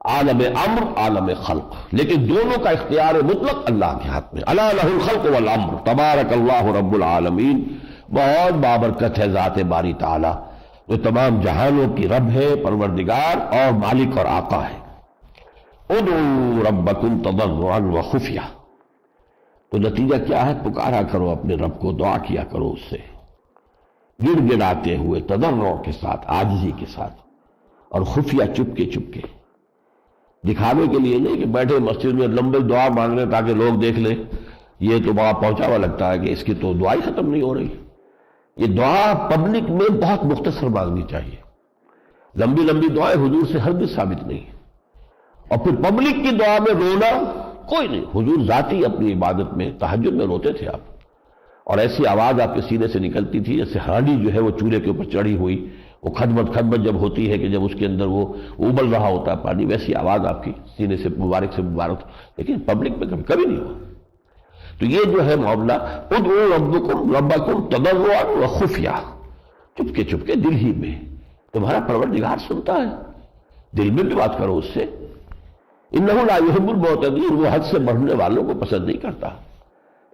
عالم امر، عالم خلق، لیکن دونوں کا اختیار مطلق اللہ کے ہاتھ میں۔ الا لہ الخلق والامر تبارک اللہ رب العالمین، بہت بابرکت ہے ذات باری تعالی جو تمام جہانوں کی رب ہے، پروردگار اور مالک اور آقا ہے۔ ادعوا ربکم تضرعا وخفیہ، تو نتیجہ کیا ہے؟ پکارا کرو اپنے رب کو، دعا کیا کرو اس سے گڑ گڑاتے ہوئے، تضرع کے ساتھ، عاجزی کے ساتھ، اور خفیہ چپکے چپکے، دکھاوے کے لیے نہیں کہ بیٹھے مسجد میں لمبے دعا مانگ رہے تاکہ لوگ دیکھ لیں، یہ تو بڑا پہنچا ہوا لگتا ہے کہ اس کی تو دعا ہی ختم نہیں ہو رہی۔ یہ دعا پبلک میں بہت مختصر مانگنی چاہیے، لمبی لمبی دعائیں حضور سے ہرگز ثابت نہیں، اور پھر پبلک کی دعا میں رونا کوئی نہیں۔ حضور ذاتی اپنی عبادت میں تہجد میں روتے تھے آپ، اور ایسی آواز آپ کے سینے سے نکلتی تھی جیسے ہانڈی جو ہے وہ چولہے کے اوپر چڑھی ہوئی، وہ کھدمت کھدمت جب ہوتی ہے کہ جب اس کے اندر وہ ابل رہا ہوتا ہے پانی، ویسی آواز آپ کی سینے سے مبارک، لیکن پبلک میں کبھی نہیں ہوا۔ تو یہ جو ہے معاملہ، ادعوا ربکم تضرعا وخفیہ، چپکے چپکے دل ہی میں، تمہارا پروردگار سنتا ہے، دل میں بھی بات کرو اس سے۔ انہ لا یحب المعتدین، وہ حد سے بڑھنے والوں کو پسند نہیں کرتا۔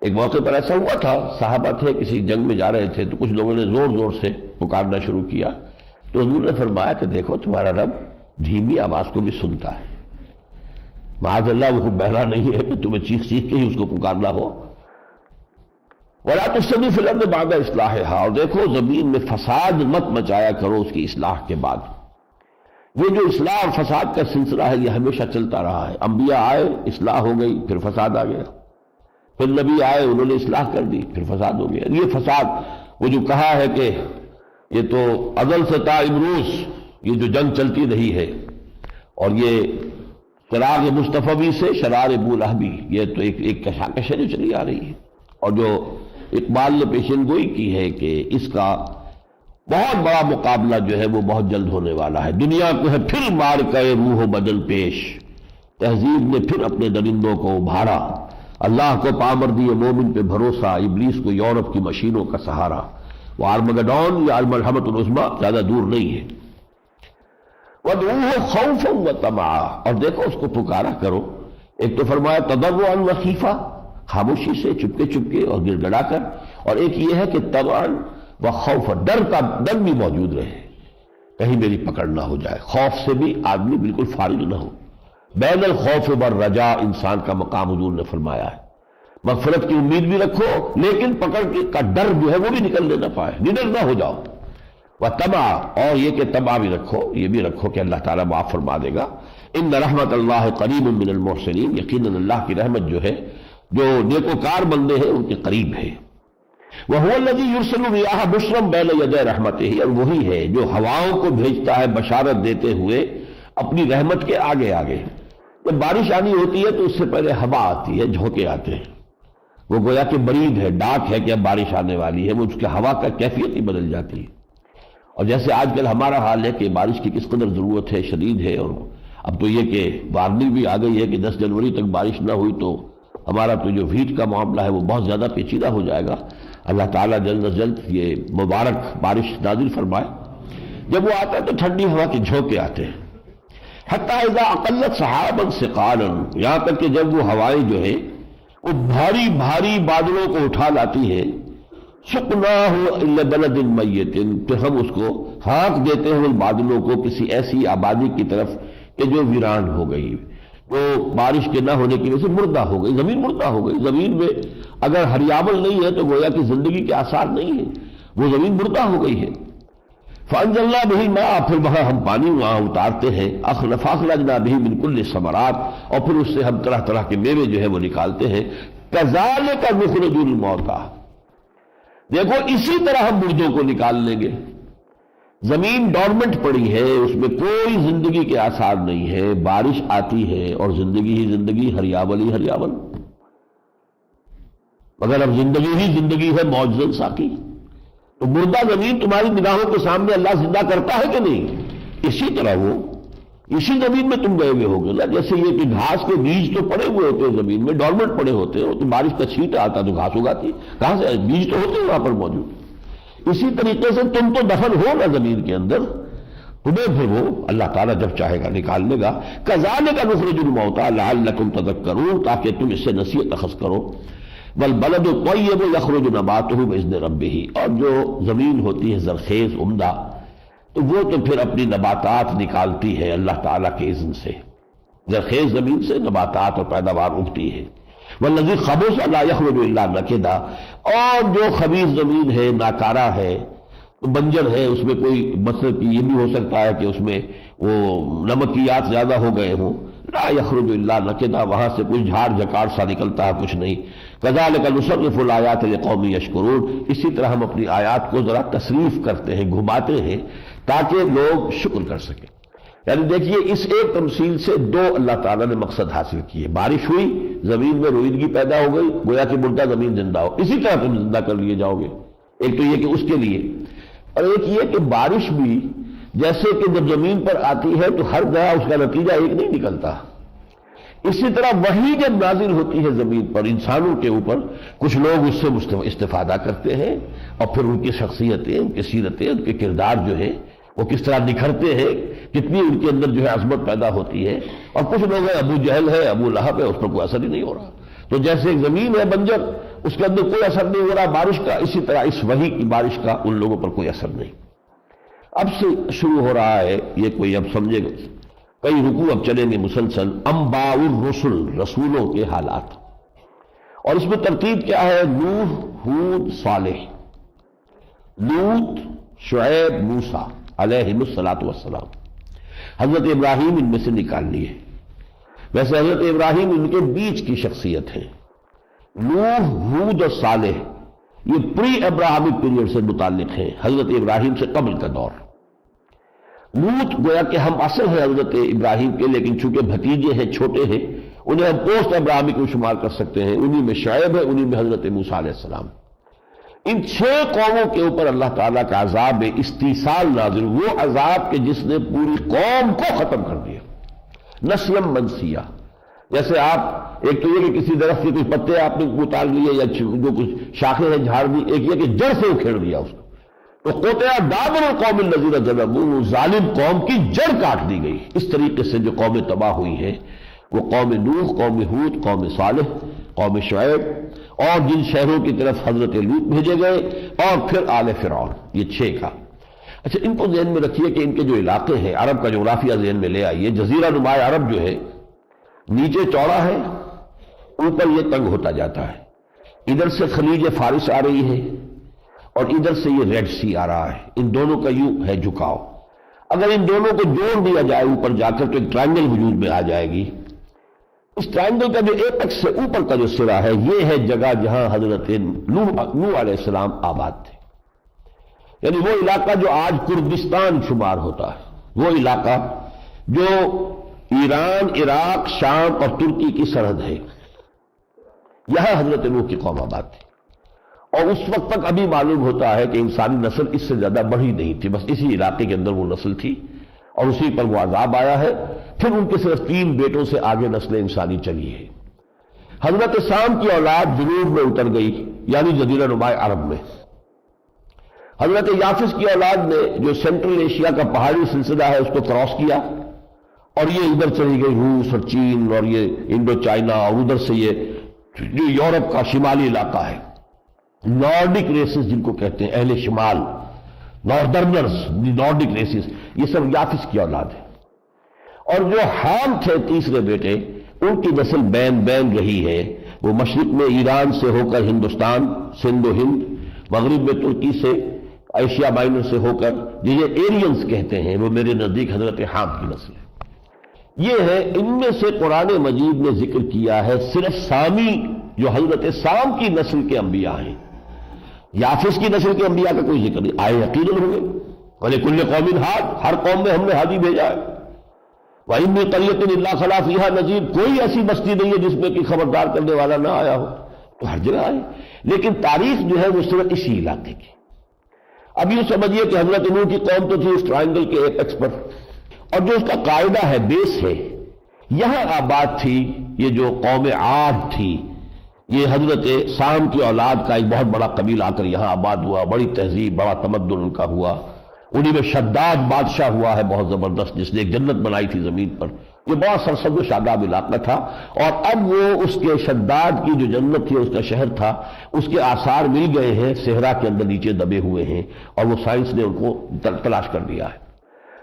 ایک موقع پر ایسا ہوا تھا، صحابہ تھے کسی جنگ میں جا رہے تھے، تو کچھ لوگوں نے زور زور سے پکارنا شروع کیا، تو حضور نے فرمایا کہ دیکھو تمہارا رب دھیمی آواز کو بھی سنتا ہے، معاذ اللہ وہ بہرا نہیں ہے کہ تمہیں چیخ چیخ کے ہی اس کو پکارنا ہو۔ وَلَا تُفْسِدُوا فِي الْأَرْضِ بَعْدَ إِصْلَاحِهَا، اور دیکھو زمین میں فساد مت مچایا کرو اس کی اصلاح کے بعد۔ یہ جو اصلاح اور فساد کا سلسلہ ہے یہ ہمیشہ چلتا رہا ہے، انبیاء آئے، اصلاح ہو گئی، پھر فساد آ گیا، پھر نبی آئے، انہوں نے اصلاح کر دی، پھر فساد ہو گیا۔ یہ فساد، وہ جو کہا ہے کہ یہ تو ازل سے تا امروز یہ جو جنگ چلتی رہی ہے، اور یہ چراغ مصطفی سے شرار بولہبی، یہ تو ایک کشاکش ہے جو چلی آ رہی ہے، اور جو اقبال نے پیشن گوئی کی ہے کہ اس کا بہت بڑا مقابلہ جو ہے وہ بہت جلد ہونے والا ہے۔ دنیا کو ہے پھر مار کے روح و بدن پیش، تہذیب نے پھر اپنے درندوں کو ابھارا، اللہ کو پامردی مومن پہ بھروسہ، ابلیس کو یورپ کی مشینوں کا سہارا۔ وہ آرمگڈون یا المرحمۃ العظمیٰ زیادہ دور نہیں ہے۔ وَادْعُوهُ خَوْفًا وَطَمَعًا، اور دیکھو اس کو پکارا کرو، ایک تو فرمایا تضرعا وخیفہ، خاموشی سے، چپکے چپکے اور گڑ گڑا کر، اور ایک یہ ہے کہ طمعا وخوفا، ڈر بھی موجود رہے، کہیں میری پکڑ نہ ہو جائے، خوف سے بھی آدمی بالکل فارغ نہ ہو۔ بین الخوف والرجاء انسان کا مقام حضور نے فرمایا ہے، مغفرت کی امید بھی رکھو لیکن پکڑ کا ڈر جو ہے وہ بھی نکلنے نہ پائے، نڈر نہ ہو جاؤ۔ وطمع، اور یہ کہ طمع بھی رکھو، یہ بھی رکھو کہ اللہ تعالیٰ معاف فرما دے گا۔ ان رحمت اللہ قریب من المحسنین، یقیناً اللہ کی رحمت جو ہے جو نیکوکار بندے ہیں ان کے قریب ہے۔ وَهُوَ الَّذِي يُرْسِلُ الرِّيَاحَ بُشْرًا بَيْنَ يَدَيْ رَحْمَتِهِ، اور وہی ہے جو ہواؤں کو بھیجتا ہے بشارت دیتے ہوئے اپنی رحمت کے آگے آگے۔ جب بارش آنی ہوتی ہے تو اس سے پہلے ہوا آتی ہے، جھونکے آتے ہیں، وہ گویا کہ برید ہے، ڈاک ہے کہ اب بارش آنے والی ہے، وہ اس کے ہوا کا کیفیت ہی بدل جاتی ہے۔ اور جیسے آج کل ہمارا حال ہے کہ بارش کی کس قدر ضرورت ہے، شدید ہے، اور اب تو یہ کہ وارننگ بھی آ گئی ہے کہ 10 جنوری تک بارش نہ ہوئی تو ہمارا تو جو ہیٹ کا معاملہ ہے وہ بہت زیادہ پیچیدہ ہو جائے گا۔ اللہ تعالیٰ جلد از جلد یہ مبارک بارش نازل فرمائے۔ جب وہ آتا ہے تو ٹھنڈی ہوا کے جھونکے آتے ہیں، حتیٰ اذا اقلت سحابا ثقالا، یہاں تک کہ جب وہ ہوائیں جو ہے وہ بھاری بھاری بادلوں کو اٹھا لاتی ہے، سقناہ الی بلد میت، پھر ہم اس کو ہانک دیتے ہیں ان بادلوں کو کسی ایسی آبادی کی طرف کہ جو ویران ہو گئی، وہ بارش کے نہ ہونے کی وجہ سے مردہ ہو گئی، زمین مردہ ہو گئی۔ زمین میں اگر ہریابل نہیں ہے تو گویا کہ زندگی کے آثار نہیں ہیں، وہ زمین مردہ ہو گئی ہے۔ فانزلنا به الماء، پھر وہاں ہم پانی وہاں اتارتے ہیں، فاخرجنا به من كل الثمرات، اور پھر اس سے ہم طرح طرح کے میوے جو ہے وہ نکالتے ہیں، كذلك نخرج الموتى، دیکھو اسی طرح ہم مردوں کو نکال لیں گے۔ زمین ڈورمنٹ پڑی ہے، اس میں کوئی زندگی کے آثار نہیں ہے، بارش آتی ہے اور زندگی ہی زندگی، ہریاول ہی ہریاول، مگر اب زندگی ہی زندگی ہے معجزہ ساقی۔ تو مردہ زمین تمہاری نگاہوں کے سامنے اللہ زندہ کرتا ہے کہ نہیں؟ اسی طرح وہ اسی زمین میں تم گئے ہوئے ہوگے نا، جیسے یہ کہ گھاس کے بیج تو پڑے ہوئے ہوتے ہیں زمین میں، ڈورمنٹ پڑے ہوتے ہیں، تو بارش کا چھینٹ آتا تو گھاس اگاتی، کہاں سے بیج تو ہوتے ہیں وہاں پر موجود۔ اسی طریقے سے تم تو دفن ہو نا زمین کے اندر، تمہیں پھر وہ اللہ تعالیٰ جب چاہے گا نکال لے گا۔ کذالک نخرج الموتى لعلکم تذکرون، تاکہ تم اس سے نصیحت اخذ کرو۔ والبلد الطیب یخرج نباتہ بإذن ربہ، اور جو زمین ہوتی ہے زرخیز عمدہ، تو وہ تو پھر اپنی نباتات نکالتی ہے اللہ تعالیٰ کے اذن سے، زرخیز زمین سے نباتات اور پیداوار اگتی ہے۔ والذی خبث لا یخرج الا نکدا، اور جو خبیث زمین ہے، ناکارہ ہے، بنجر ہے، اس میں کوئی مطلب یہ بھی ہو سکتا ہے کہ اس میں وہ نمکیات زیادہ ہو گئے ہوں، لا یخرج الا نکدا، وہاں سے کچھ جھاڑ جھکاڑ سا نکلتا ہے، کچھ نہیں۔ کذالک نصرف الآیات لقوم یشکرون، اسی طرح ہم اپنی آیات کو ذرا تصریف کرتے ہیں، گھماتے ہیں، تاکہ لوگ شکر کر سکیں۔ یعنی دیکھیے اس ایک تمثیل سے دو اللہ تعالیٰ نے مقصد حاصل کیے، بارش ہوئی، زمین میں رویدگی پیدا ہو گئی، گویا کہ مردہ زمین زندہ ہو، اسی طرح تم زندہ کر لیے جاؤ گے۔ ایک تو یہ کہ اس کے لیے، اور ایک یہ کہ بارش بھی جیسے کہ جب زمین پر آتی ہے تو ہر جگہ اس کا نتیجہ ایک نہیں نکلتا، اسی طرح وہی جب نازل ہوتی ہے زمین پر انسانوں کے اوپر، کچھ لوگ اس سے استفادہ کرتے ہیں، اور پھر ان کی شخصیتیں، ان کی سیرتیں، ان کے کردار جو ہے وہ کس طرح نکھرتے ہیں، کتنی ان کے اندر جو ہے عظمت پیدا ہوتی ہے، اور کچھ لوگ ہیں ابو جہل ہے، ابو لہب ہے، اس پر کوئی اثر ہی نہیں ہو رہا۔ تو جیسے ایک زمین ہے بنجر، اس کے اندر کوئی اثر نہیں ہو رہا بارش کا، اسی طرح اس وحی کی بارش کا ان لوگوں پر کوئی اثر نہیں۔ اب سے شروع ہو رہا ہے یہ، کوئی اب سمجھے گا، کئی رکوع اب چلیں گے مسلسل، انباء الرسل، رسولوں کے حالات، اور اس میں ترتیب کیا ہے؟ نوح، ہود، صالح، لوط، شعیب، موسیٰ علیہم الصلاۃ والسلام۔ حضرت ابراہیم ان میں سے نکال لیے، ویسے حضرت ابراہیم ان کے بیچ کی شخصیت ہے۔ نوح، ہود اور صالح یہ پری ابراہمک پیریڈ سے متعلق ہیں، حضرت ابراہیم سے قبل کا دور۔ لوط گویا کہ ہم اصل ہیں حضرت ابراہیم کے، لیکن چونکہ بھتیجے ہیں، چھوٹے ہیں، انہیں ہم پوسٹ ابراہمک میں شمار کر سکتے ہیں، انہی میں شعیب ہے، انہی میں حضرت موسیٰ علیہ السلام۔ ان 6 قوموں کے اوپر اللہ تعالیٰ کا عذاب استیصال نازل، وہ عذاب کہ جس نے پوری قوم کو ختم کر دیا، نسلا منسیہ۔ جیسے آپ، ایک تو یہ کہ کسی درخت کے کچھ پتے آپ نے اتار لیے یا جو کچھ شاخیں ہیں جھاڑ دی، ایک یہ کہ جڑ سے اکھیڑ دیا اس کو، تو قطع دابر القوم الذین ظلموا، ظالم قوم کی جڑ کاٹ دی گئی۔ اس طریقے سے جو قومیں تباہ ہوئی ہیں وہ قوم نوح، قوم ہود، قوم صالح، قوم شعیب، اور جن شہروں کی طرف حضرت لوط بھیجے گئے، اور پھر آل فرعون، یہ 6 کا۔ اچھا ان کو ذہن میں رکھیے کہ ان کے جو علاقے ہیں، عرب کا جغرافیہ ذہن میں لے آئیے۔ جزیرہ نما عرب جو ہے نیچے چوڑا ہے، اوپر یہ تنگ ہوتا جاتا ہے، ادھر سے خلیج فارس آ رہی ہے اور ادھر سے یہ ریڈ سی آ رہا ہے، ان دونوں کا یوں ہے جھکاؤ۔ اگر ان دونوں کو جوڑ دیا جائے اوپر جا کر تو ایک ٹرائنگل وجود میں آ جائے گی۔ اس ٹرائنگل کا جو ایپیکس سے اوپر کا جو سرا ہے، یہ ہے جگہ جہاں حضرت نوح علیہ السلام آباد تھے، یعنی وہ علاقہ جو آج کردستان شمار ہوتا ہے، وہ علاقہ جو ایران، عراق، شام اور ترکی کی سرحد ہے، یہاں حضرت نوح کی قوم آباد تھی۔ اور اس وقت تک ابھی معلوم ہوتا ہے کہ انسانی نسل اس سے زیادہ بڑھی نہیں تھی، بس اسی علاقے کے اندر وہ نسل تھی، اور اسی پر وہ عذاب آیا ہے۔ پھر ان کے صرف 3 بیٹوں سے آگے نسل انسانی چلی ہے۔ حضرت سام کی اولاد جنوب میں اتر گئی، یعنی جزیرہ نما عرب میں۔ حضرت یافس کی اولاد نے جو سینٹرل ایشیا کا پہاڑی سلسلہ ہے اس کو کراس کیا، اور یہ ادھر چلی گئی روس اور چین اور یہ انڈو چائنا، اور ادھر سے یہ جو یورپ کا شمالی علاقہ ہے، نارڈک ریسز جن کو کہتے ہیں، اہل شمال، ناردرنرز، نارڈک ریسز، یہ سب یافس کی اولاد ہے۔ اور جو حام تھے تیسرے بیٹے، ان کی نسل بین رہی ہے، وہ مشرق میں ایران سے ہو کر ہندوستان، سندھ و ہند، مغرب میں ترکی سے ایشیا مائنر سے ہو کر جنہیں ایرینز کہتے ہیں، وہ میرے نزدیک حضرت حام کی نسل ہے۔ یہ ہے، ان میں سے قرآن مجید نے ذکر کیا ہے صرف سامی جو حضرت سام کی نسل کے انبیاء ہیں، یافس کی نسل کے انبیاء کا کوئی ذکر نہیں۔ آئے یقیناً ہوئے، وَلِكُلِّ قَوْمٍ ہاد، ہر قوم میں ہم نے ہادی بھیجا ہے۔ وَإِن مِّن قَرْيَةٍ إِلَّا خَلَا فِيهَا نَذِيرٌ، کوئی ایسی بستی نہیں ہے جس میں کہ خبردار کرنے والا نہ آیا ہو، تو ہر جگہ آئے، لیکن تاریخ جو ہے وہ صرف اسی علاقے کی۔ اب یہ سمجھیے کہ حضرت نوح کی قوم تو تھی اس ٹرائنگل کے ایپیکس پر، اور جو اس کا قاعدہ ہے، بیس ہے، یہاں آباد تھی یہ جو قوم عاد تھی، یہ حضرت سام کی اولاد کا ایک بہت بڑا قبیلہ آ کر یہاں آباد ہوا، بڑی تہذیب، بڑا تمدن ان کا ہوا، انہی میں شداد بادشاہ ہوا ہے بہت زبردست، جس نے ایک جنت بنائی تھی زمین پر۔ یہ بہت سرسبز و شاداب علاقہ تھا، اور اب وہ اس کے شداد کی جو جنت تھی، اس کا شہر تھا، اس کے آثار مل گئے ہیں، صحرا کے اندر نیچے دبے ہوئے ہیں، اور وہ سائنس نے ان کو تلاش کر دیا ہے۔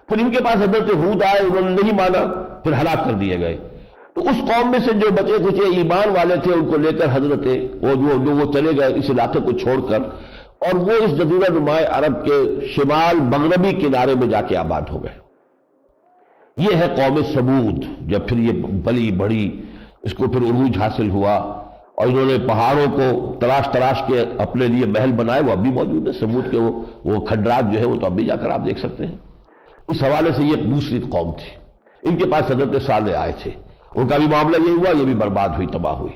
پھر ان کے پاس حضرت ہود آئے، انہوں نے نہیں مانا، پھر ہلاک کر دیے گئے۔ تو اس قوم میں سے جو بچے کچھ ایمان والے تھے، ان کو لے کر حضرت وہ چلے گئے اس علاقے کو چھوڑ کر، اور وہ اس جزیرہ نما عرب کے شمال مغربی کنارے میں جا کے آباد ہو گئے۔ یہ ہے قوم سمود۔ جب پھر یہ بلی بڑی، اس کو پھر عروج حاصل ہوا، اور انہوں نے پہاڑوں کو تراش کے اپنے لیے محل بنائے، وہ اب بھی موجود ہے سمود کے، وہ کھنڈرات جو ہے وہ تو اب بھی جا کر آپ دیکھ سکتے ہیں۔ اس حوالے سے یہ دوسری قوم تھی۔ ان کے پاس حضرت صالح آئے تھے، ان کا بھی معاملہ یہ ہوا، یہ بھی برباد ہوئی، تباہ ہوئی۔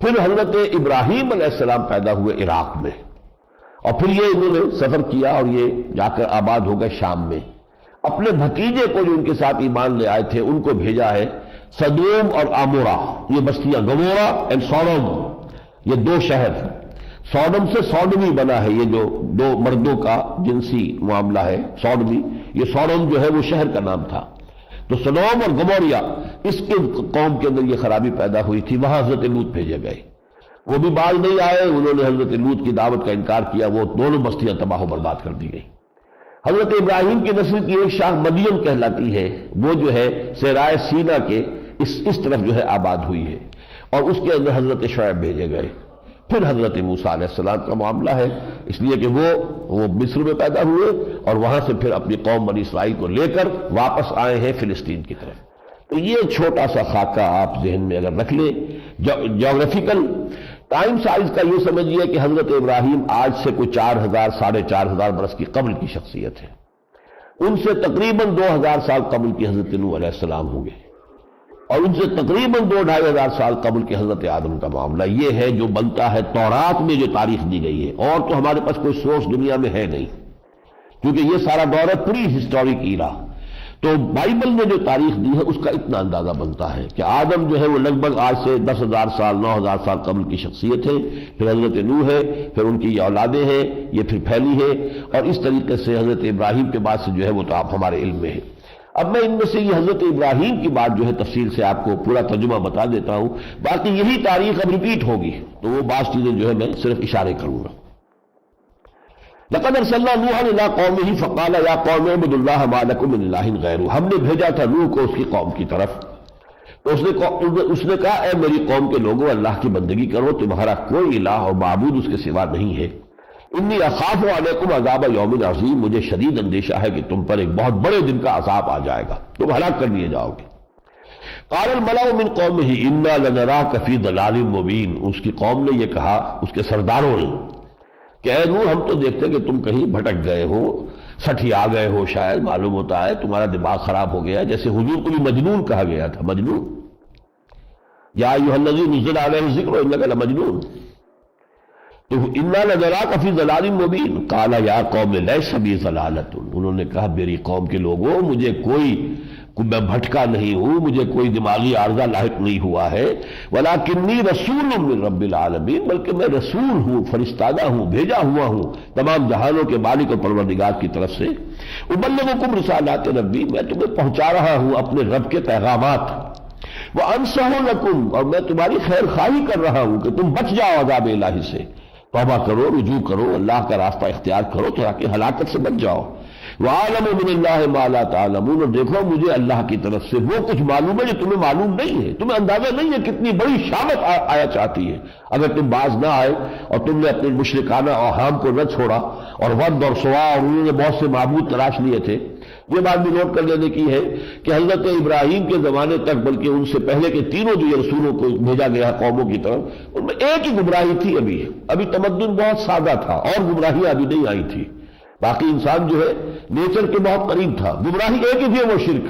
پھر حضرت ابراہیم علیہ السلام پیدا ہوئے عراق میں، اور پھر یہ انہوں نے سفر کیا اور یہ جا کر آباد ہو گئے شام میں۔ اپنے بھتیجے کو جو ان کے ساتھ ایمان لے آئے تھے، ان کو بھیجا ہے سدوم اور آمورا، یہ بستیاں، گمورا اینڈ سوڈم، یہ دو شہر۔ سوڈم سے سوڈمی بنا ہے، یہ جو دو مردوں کا جنسی معاملہ ہے سوڈمی، یہ سوڈم جو ہے وہ شہر کا نام تھا۔ تو سدوم اور گموریا، اس کے قوم کے اندر یہ خرابی پیدا ہوئی تھی، وہاں حضرت لوط بھیجے گئے۔ وہ بھی باز نہیں آئے، انہوں نے حضرت لوط کی دعوت کا انکار کیا، وہ دونوں بستیاں تباہ و برباد کر دی گئی۔ حضرت ابراہیم کی نسل کی ایک شاخ مدین کہلاتی ہے، وہ جو ہے صحرائے سینا کے اس طرف جو ہے آباد ہوئی ہے، اور اس کے اندر حضرت شعیب بھیجے گئے۔ پھر حضرت موسیٰ علیہ السلام کا معاملہ ہے، اس لیے کہ وہ مصر میں پیدا ہوئے، اور وہاں سے پھر اپنی قوم بنی اسرائیل کو لے کر واپس آئے ہیں فلسطین کی طرف۔ تو یہ چھوٹا سا خاکہ آپ ذہن میں اگر رکھ لیں، جغرافیکل ٹائم سائز کا، یہ سمجھیے کہ حضرت ابراہیم آج سے کوئی 4000 ساڑھے 4000 برس کی قبل کی شخصیت ہے۔ ان سے تقریباً 2000 سال قبل کی حضرت نوح علیہ السلام ہوں گے، اور ان سے تقریباً 2-2500 سال قبل کے حضرت آدم کا معاملہ۔ یہ ہے جو بنتا ہے تورات میں جو تاریخ دی گئی ہے، اور تو ہمارے پاس کوئی سورس دنیا میں ہے نہیں، کیونکہ یہ سارا دور ہے پری ہسٹورک ایرا۔ تو بائبل نے جو تاریخ دی ہے اس کا اتنا اندازہ بنتا ہے کہ آدم جو ہے وہ لگ بھگ آج سے 10,000 سال 9,000 سال قبل کی شخصیت ہے، پھر حضرت نوح ہے، پھر ان کی یہ اولادیں ہیں، یہ پھر پھیلی ہے، اور اس طریقے سے حضرت ابراہیم کے بعد سے جو ہے وہ تو آپ ہمارے علم میں ہے۔ اب میں ان میں سے یہ حضرت ابراہیم کی بات جو ہے تفصیل سے آپ کو پورا ترجمہ بتا دیتا ہوں، باقی یہی تاریخ اب ریپیٹ ہوگی، تو وہ بعض چیزیں جو ہے میں صرف اشارے کروں گا۔ لقد ارسلنا نوحا الى قومه فقال یا قوم اعبدوا الله ما لكم من اله غیرہ، ہم نے بھیجا تھا نوح کو اس کی قوم کی طرف، تو اس نے کہا اے میری قوم کے لوگوں، اللہ کی بندگی کرو، تمہارا کوئی الہ اور معبود اس کے سوا نہیں ہے۔ انی اخاف علیکم عذاب یوم عظیم، مجھے شدید اندیشہ ہے کہ تم پر ایک بہت بڑے دن کا عذاب آ جائے گا، تم ہلاک کر دیے جاؤ گے۔ قال الملأ من قومه انا لنراک فی ضلال مبین، اس کی قوم نے یہ کہا، اس کے سرداروں نے، کہ اے نوح ہم تو دیکھتے کہ تم کہیں بھٹک گئے ہو، سٹھیا گئے ہو، شاید معلوم ہوتا ہے تمہارا دماغ خراب ہو گیا، جیسے حضور کو بھی مجنون کہا گیا تھا، مجنون، یا ایھا الذی نزل علیہ الذکر انک لمجنون۔ تو انا لنراک فی ضلال مبین، قال یا قوم لیس بی ضلالۃ، انہوں نے کہا میری قوم کے لوگوں، مجھے میں بھٹکا نہیں ہوں، مجھے کوئی دماغی عارضہ لاحق نہیں ہوا ہے، ولکنی رسول من رب العالمین، بلکہ میں رسول ہوں، فرستادہ ہوں، بھیجا ہوا ہوں تمام جہانوں کے مالک اور پروردگار کی طرف سے۔ ابلغکم رسالات ربی، میں تمہیں پہنچا رہا ہوں اپنے رب کے پیغامات، وانصح لکم، اور میں تمہاری خیر خواہی کر رہا ہوں کہ تم بچ جاؤ عذاب الہی سے، توبہ کرو، رجوع کرو، اللہ کا راستہ اختیار کرو تاکہ ہلاکت سے بچ جاؤ۔ وَأَعْلَمُ مِنَ اللَّهِ مَا لَا تَعْلَمُونَ، اور دیکھو مجھے اللہ کی طرف سے وہ کچھ معلوم ہے جو تمہیں معلوم نہیں ہے، تمہیں اندازہ نہیں ہے کتنی بڑی شامت آیا چاہتی ہے۔ اگر تم باز نہ آئے اور تم نے اپنے مشرکانہ اوہام کو نہ چھوڑا اور ود اور سوا اور انہوں نے بہت سے معبود تلاش لیے تھے۔ یہ بات بھی نوٹ کر لینے کی ہے کہ حضرت ابراہیم کے زمانے تک، بلکہ ان سے پہلے کے تینوں جو یہ رسولوں کو بھیجا گیا قوموں کی طرف، ان میں ایک ہی گمراہی تھی۔ ابھی تمدن بہت سادہ تھا اور گمراہیاں ابھی نہیں آئی تھی، باقی انسان جو ہے نیچر کے بہت قریب تھا۔ گمراہی ایک ہی تھی، وہ شرک۔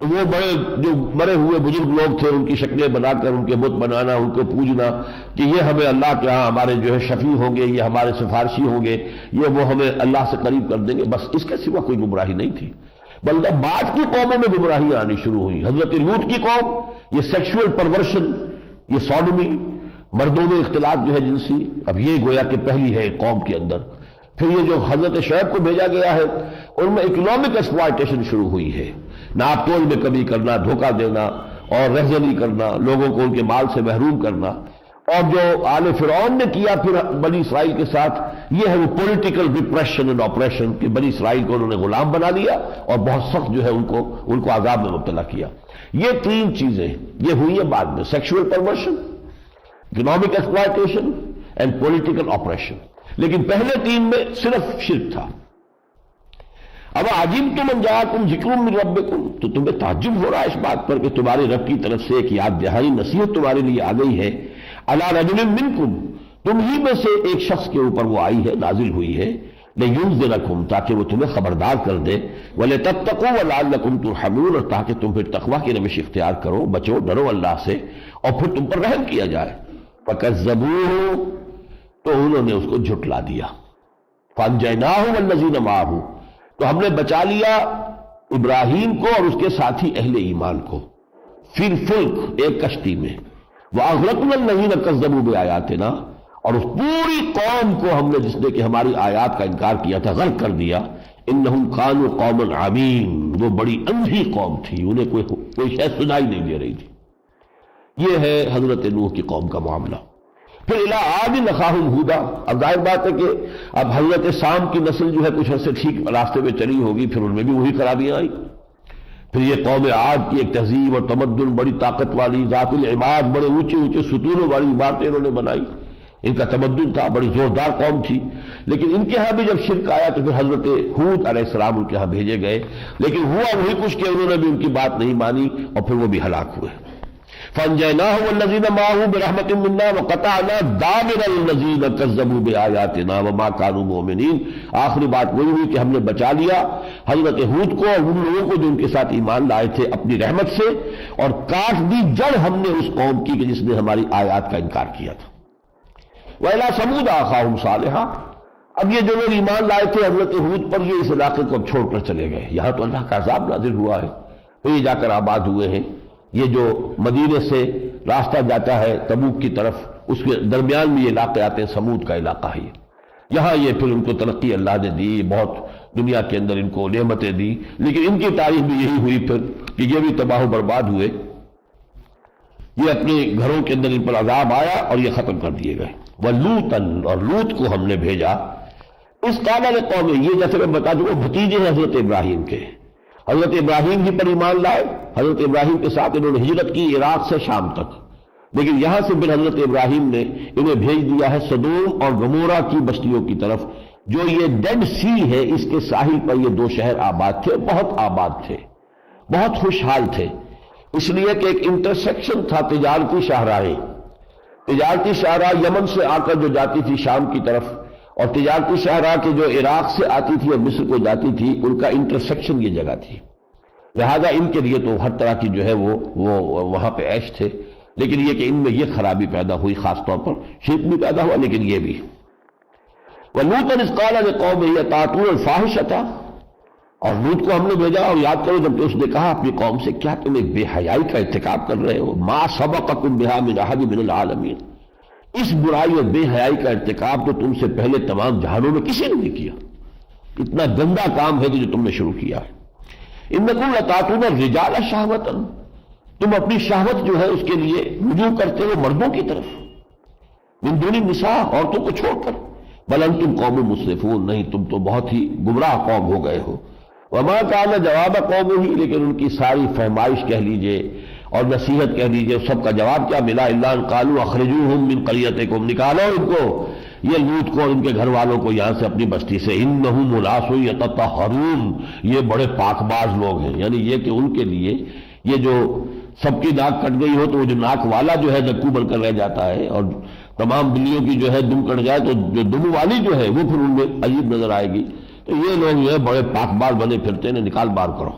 تو وہ بڑے جو مرے ہوئے بزرگ لوگ تھے ان کی شکلیں بنا کر ان کے بت بنانا، ان کو پوجنا کہ یہ ہمیں اللہ کے ہاں ہمارے جو ہے شفیع ہوں گے، یہ ہمارے سفارشی ہوں گے، یہ وہ ہمیں اللہ سے قریب کر دیں گے، بس اس کے سوا کوئی گمراہی نہیں تھی۔ بلکہ بعد کی قوموں میں گمراہیاں آنی شروع ہوئی۔ حضرت لوط کی قوم، یہ سیکشول پرورشن، یہ سوڈمی، مردوں میں اختلاط جو ہے جنسی، اب یہ گویا کہ پہلی ہے قوم کے اندر۔ پھر یہ جو حضرت شعیب کو بھیجا گیا ہے ان میں اکنامک ایکسپلائٹیشن شروع ہوئی ہے، ناپ تول میں کمی کرنا، دھوکہ دینا اور رہزنی کرنا، لوگوں کو ان کے مال سے محروم کرنا۔ اور جو آل فرعون نے کیا پھر بنی اسرائیل کے ساتھ، یہ ہے وہ پولیٹیکل ریپریشن اینڈ آپریشن، کہ بنی اسرائیل کو انہوں نے غلام بنا لیا اور بہت سخت جو ہے ان کو عذاب میں مبتلا کیا۔ یہ تین چیزیں یہ ہوئی ہیں بعد میں، sexual perversion, economic exploitation and political oppression, لیکن پہلے تین میں صرف شرک تھا۔ اب عجبتم ان جاءکم ذکر من ربکم، تو تمہیں تعجب ہو رہا ہے اس بات پر کہ تمہارے رب کی طرف سے ایک یاد دہانی نصیحت تمہارے لیے آ گئی ہے، علی رجل منکم، تم ہی میں سے ایک شخص کے اوپر وہ آئی ہے، نازل ہوئی ہے، لینذرکم، تاکہ وہ تمہیں خبردار کر دے، ولتتقوا ولعلکم ترحمون، اور تاکہ تم پھر تقوی کی روش اختیار کرو، بچو، ڈرو اللہ سے، اور پھر تم پر رحم کیا جائے۔ فکذبوہ، تو انہوں نے اس کو جھٹلا دیا۔ فانجیناہ والذین معہ، تو ہم نے بچا لیا ابراہیم کو اور اس کے ساتھی اہل ایمان کو، فی الفلک، ایک کشتی میں، واغرقنا الذین کذبوا بآیاتنا، اور اس پوری قوم کو ہم نے جس نے کہ ہماری آیات کا انکار کیا تھا غرق کر دیا۔ انہم کانوا قوما عمین، وہ بڑی اندھی قوم تھی، انہیں کوئی شے سنائی نہیں دے رہی تھی۔ یہ ہے حضرت نوح کی قوم کا معاملہ۔ پھر الی عاد اخاہم ہودا، اب ظاہر بات ہے کہ اب حضرت سام کی نسل جو ہے کچھ عرصے ٹھیک راستے پہ چلی ہوگی، پھر ان میں بھی وہی خرابیاں آئی۔ پھر یہ قوم عاد کی ایک تہذیب اور تمدن، بڑی طاقت والی، ذات العماد، بڑے اونچے اونچے ستونوں والی عمارتیں انہوں نے بنائی، ان کا تمدن تھا، بڑی زوردار قوم تھی۔ لیکن ان کے ہاں بھی جب شرک آیا تو پھر حضرت ہود علیہ السلام ان کے ہاں بھیجے گئے، لیکن ہوا وہی کچھ کہ انہوں نے بھی ان کی بات نہیں مانی اور پھر وہ بھی ہلاک ہوئے۔ فانجیناہ والذین معہ برحمت منا وقطعنا دابر الذین کذبوا بآیاتنا وما کانوا مؤمنین۔ آخری بات وہی ہوئی کہ ہم نے بچا لیا حضرت ہود کو اور ان لوگوں کو جو ان کے ساتھ ایمان لائے تھے اپنی رحمت سے، اور کاٹ دی جڑ ہم نے اس قوم کی کہ جس نے ہماری آیات کا انکار کیا تھا۔ وَإِلَىٰ ثَمُودَ أَخَاهُمْ صَالِحًا، اب یہ جو لوگ ایمان لائے تھے حضرت ہود پر، یہ اس علاقے کو چھوڑ کر چلے گئے، یہاں تو اللہ کا عذاب نازل ہوا ہے، تو یہ جا کر آباد ہوئے ہیں۔ یہ جو مدینے سے راستہ جاتا ہے تبوک کی طرف، اس کے درمیان میں یہ علاقے آتے ہیں، سمود کا علاقہ ہے یہاں۔ یہ پھر ان کو ترقی اللہ نے دی، بہت دنیا کے اندر ان کو نعمتیں دی، لیکن ان کی تاریخ بھی یہی ہوئی پھر کہ یہ بھی تباہ و برباد ہوئے، یہ اپنے گھروں کے اندر ان پر عذاب آیا اور یہ ختم کر دیے گئے۔ وَلُوطًا، اور لوط کو ہم نے بھیجا، اس قال لقوم، یہ جیسے میں بتا دوں بھتیجے ہیں حضرت ابراہیم کے، حضرت ابراہیم ہی پر ایمان لائے، حضرت ابراہیم کے ساتھ انہوں نے ہجرت کی عراق سے شام تک، لیکن یہاں سے پھر حضرت ابراہیم نے انہیں بھیج دیا ہے صدوم اور گمورہ کی بستیوں کی طرف، جو یہ ڈیڈ سی ہے اس کے ساحل پر یہ دو شہر آباد تھے، بہت آباد تھے، بہت خوشحال تھے، اس لیے کہ ایک انٹرسیکشن تھا تجارتی شاہراہیں، تجارتی شاہراہ یمن سے آ کر جو جاتی تھی شام کی طرف، اور تجارتی شاہراہ کے جو عراق سے آتی تھی اور مصر کو جاتی تھی، ان کا انٹرسیکشن یہ جگہ تھی، لہذا ان کے لیے تو ہر طرح کی جو ہے وہ وہاں پہ عیش تھے، لیکن یہ کہ ان میں یہ خرابی پیدا ہوئی، خاص طور پر شرک بھی پیدا ہوا، لیکن یہ بھی۔ وَلُوطًا إِذْ قَالَ لِقَوْمِهِ أَتَأْتُونَ الْفَاحِشَةَ، اور لوط کو ہم نے بھیجا، اور یاد کرو جب اس نے کہا اپنی قوم سے، کیا تم ایک بے حیائی کا ارتکاب کر رہے ہو، مَا سَبَقَكُم بِهَا مِنْ أَحَدٍ مِنَ الْعَالَمِينَ، اس برائی اور بے حیائی کا ارتکاب تو تم سے پہلے تمام جہانوں میں کسی نے نہیں کیا، اتنا گندا کام ہے جو تم نے شروع کیا ہے۔ إِنَّكُمْ لَتَأْتُونَ الرِّجَالَ شَهْوَةً، تم اپنی شہوت جو ہے اس کے لیے رجوع کرتے ہو مردوں کی طرف، من دون النساء، عورتوں کو چھوڑ کر، بل انتم قوم مسرفون، نہیں تم تو بہت ہی گمراہ قوم ہو گئے ہو۔ وما کان جواب قوم ہی، لیکن ان کی ساری فہمائش کہہ لیجئے اور نصیحت کہہ دیجئے، سب کا جواب کیا ملا؟ الا ان قالوا اخرجوہم من قریتکم، نکالو ان کو، یہ لوط کو اور ان کے گھر والوں کو یہاں سے اپنی بستی سے، انہم اناس یتطہرون، یہ بڑے پاک باز لوگ ہیں، یعنی یہ کہ ان کے لیے یہ جو سب کی ناک کٹ گئی ہو تو وہ جو ناک والا جو ہے دکو بن کر رہ جاتا ہے، اور تمام بلیوں کی جو ہے دم کٹ جائے تو جو دم والی جو ہے وہ پھر ان میں عجیب نظر آئے گی، تو یہ لوگ جو ہے بڑے پاک باز بنے پھرتے ہیں، نکال بار کرو۔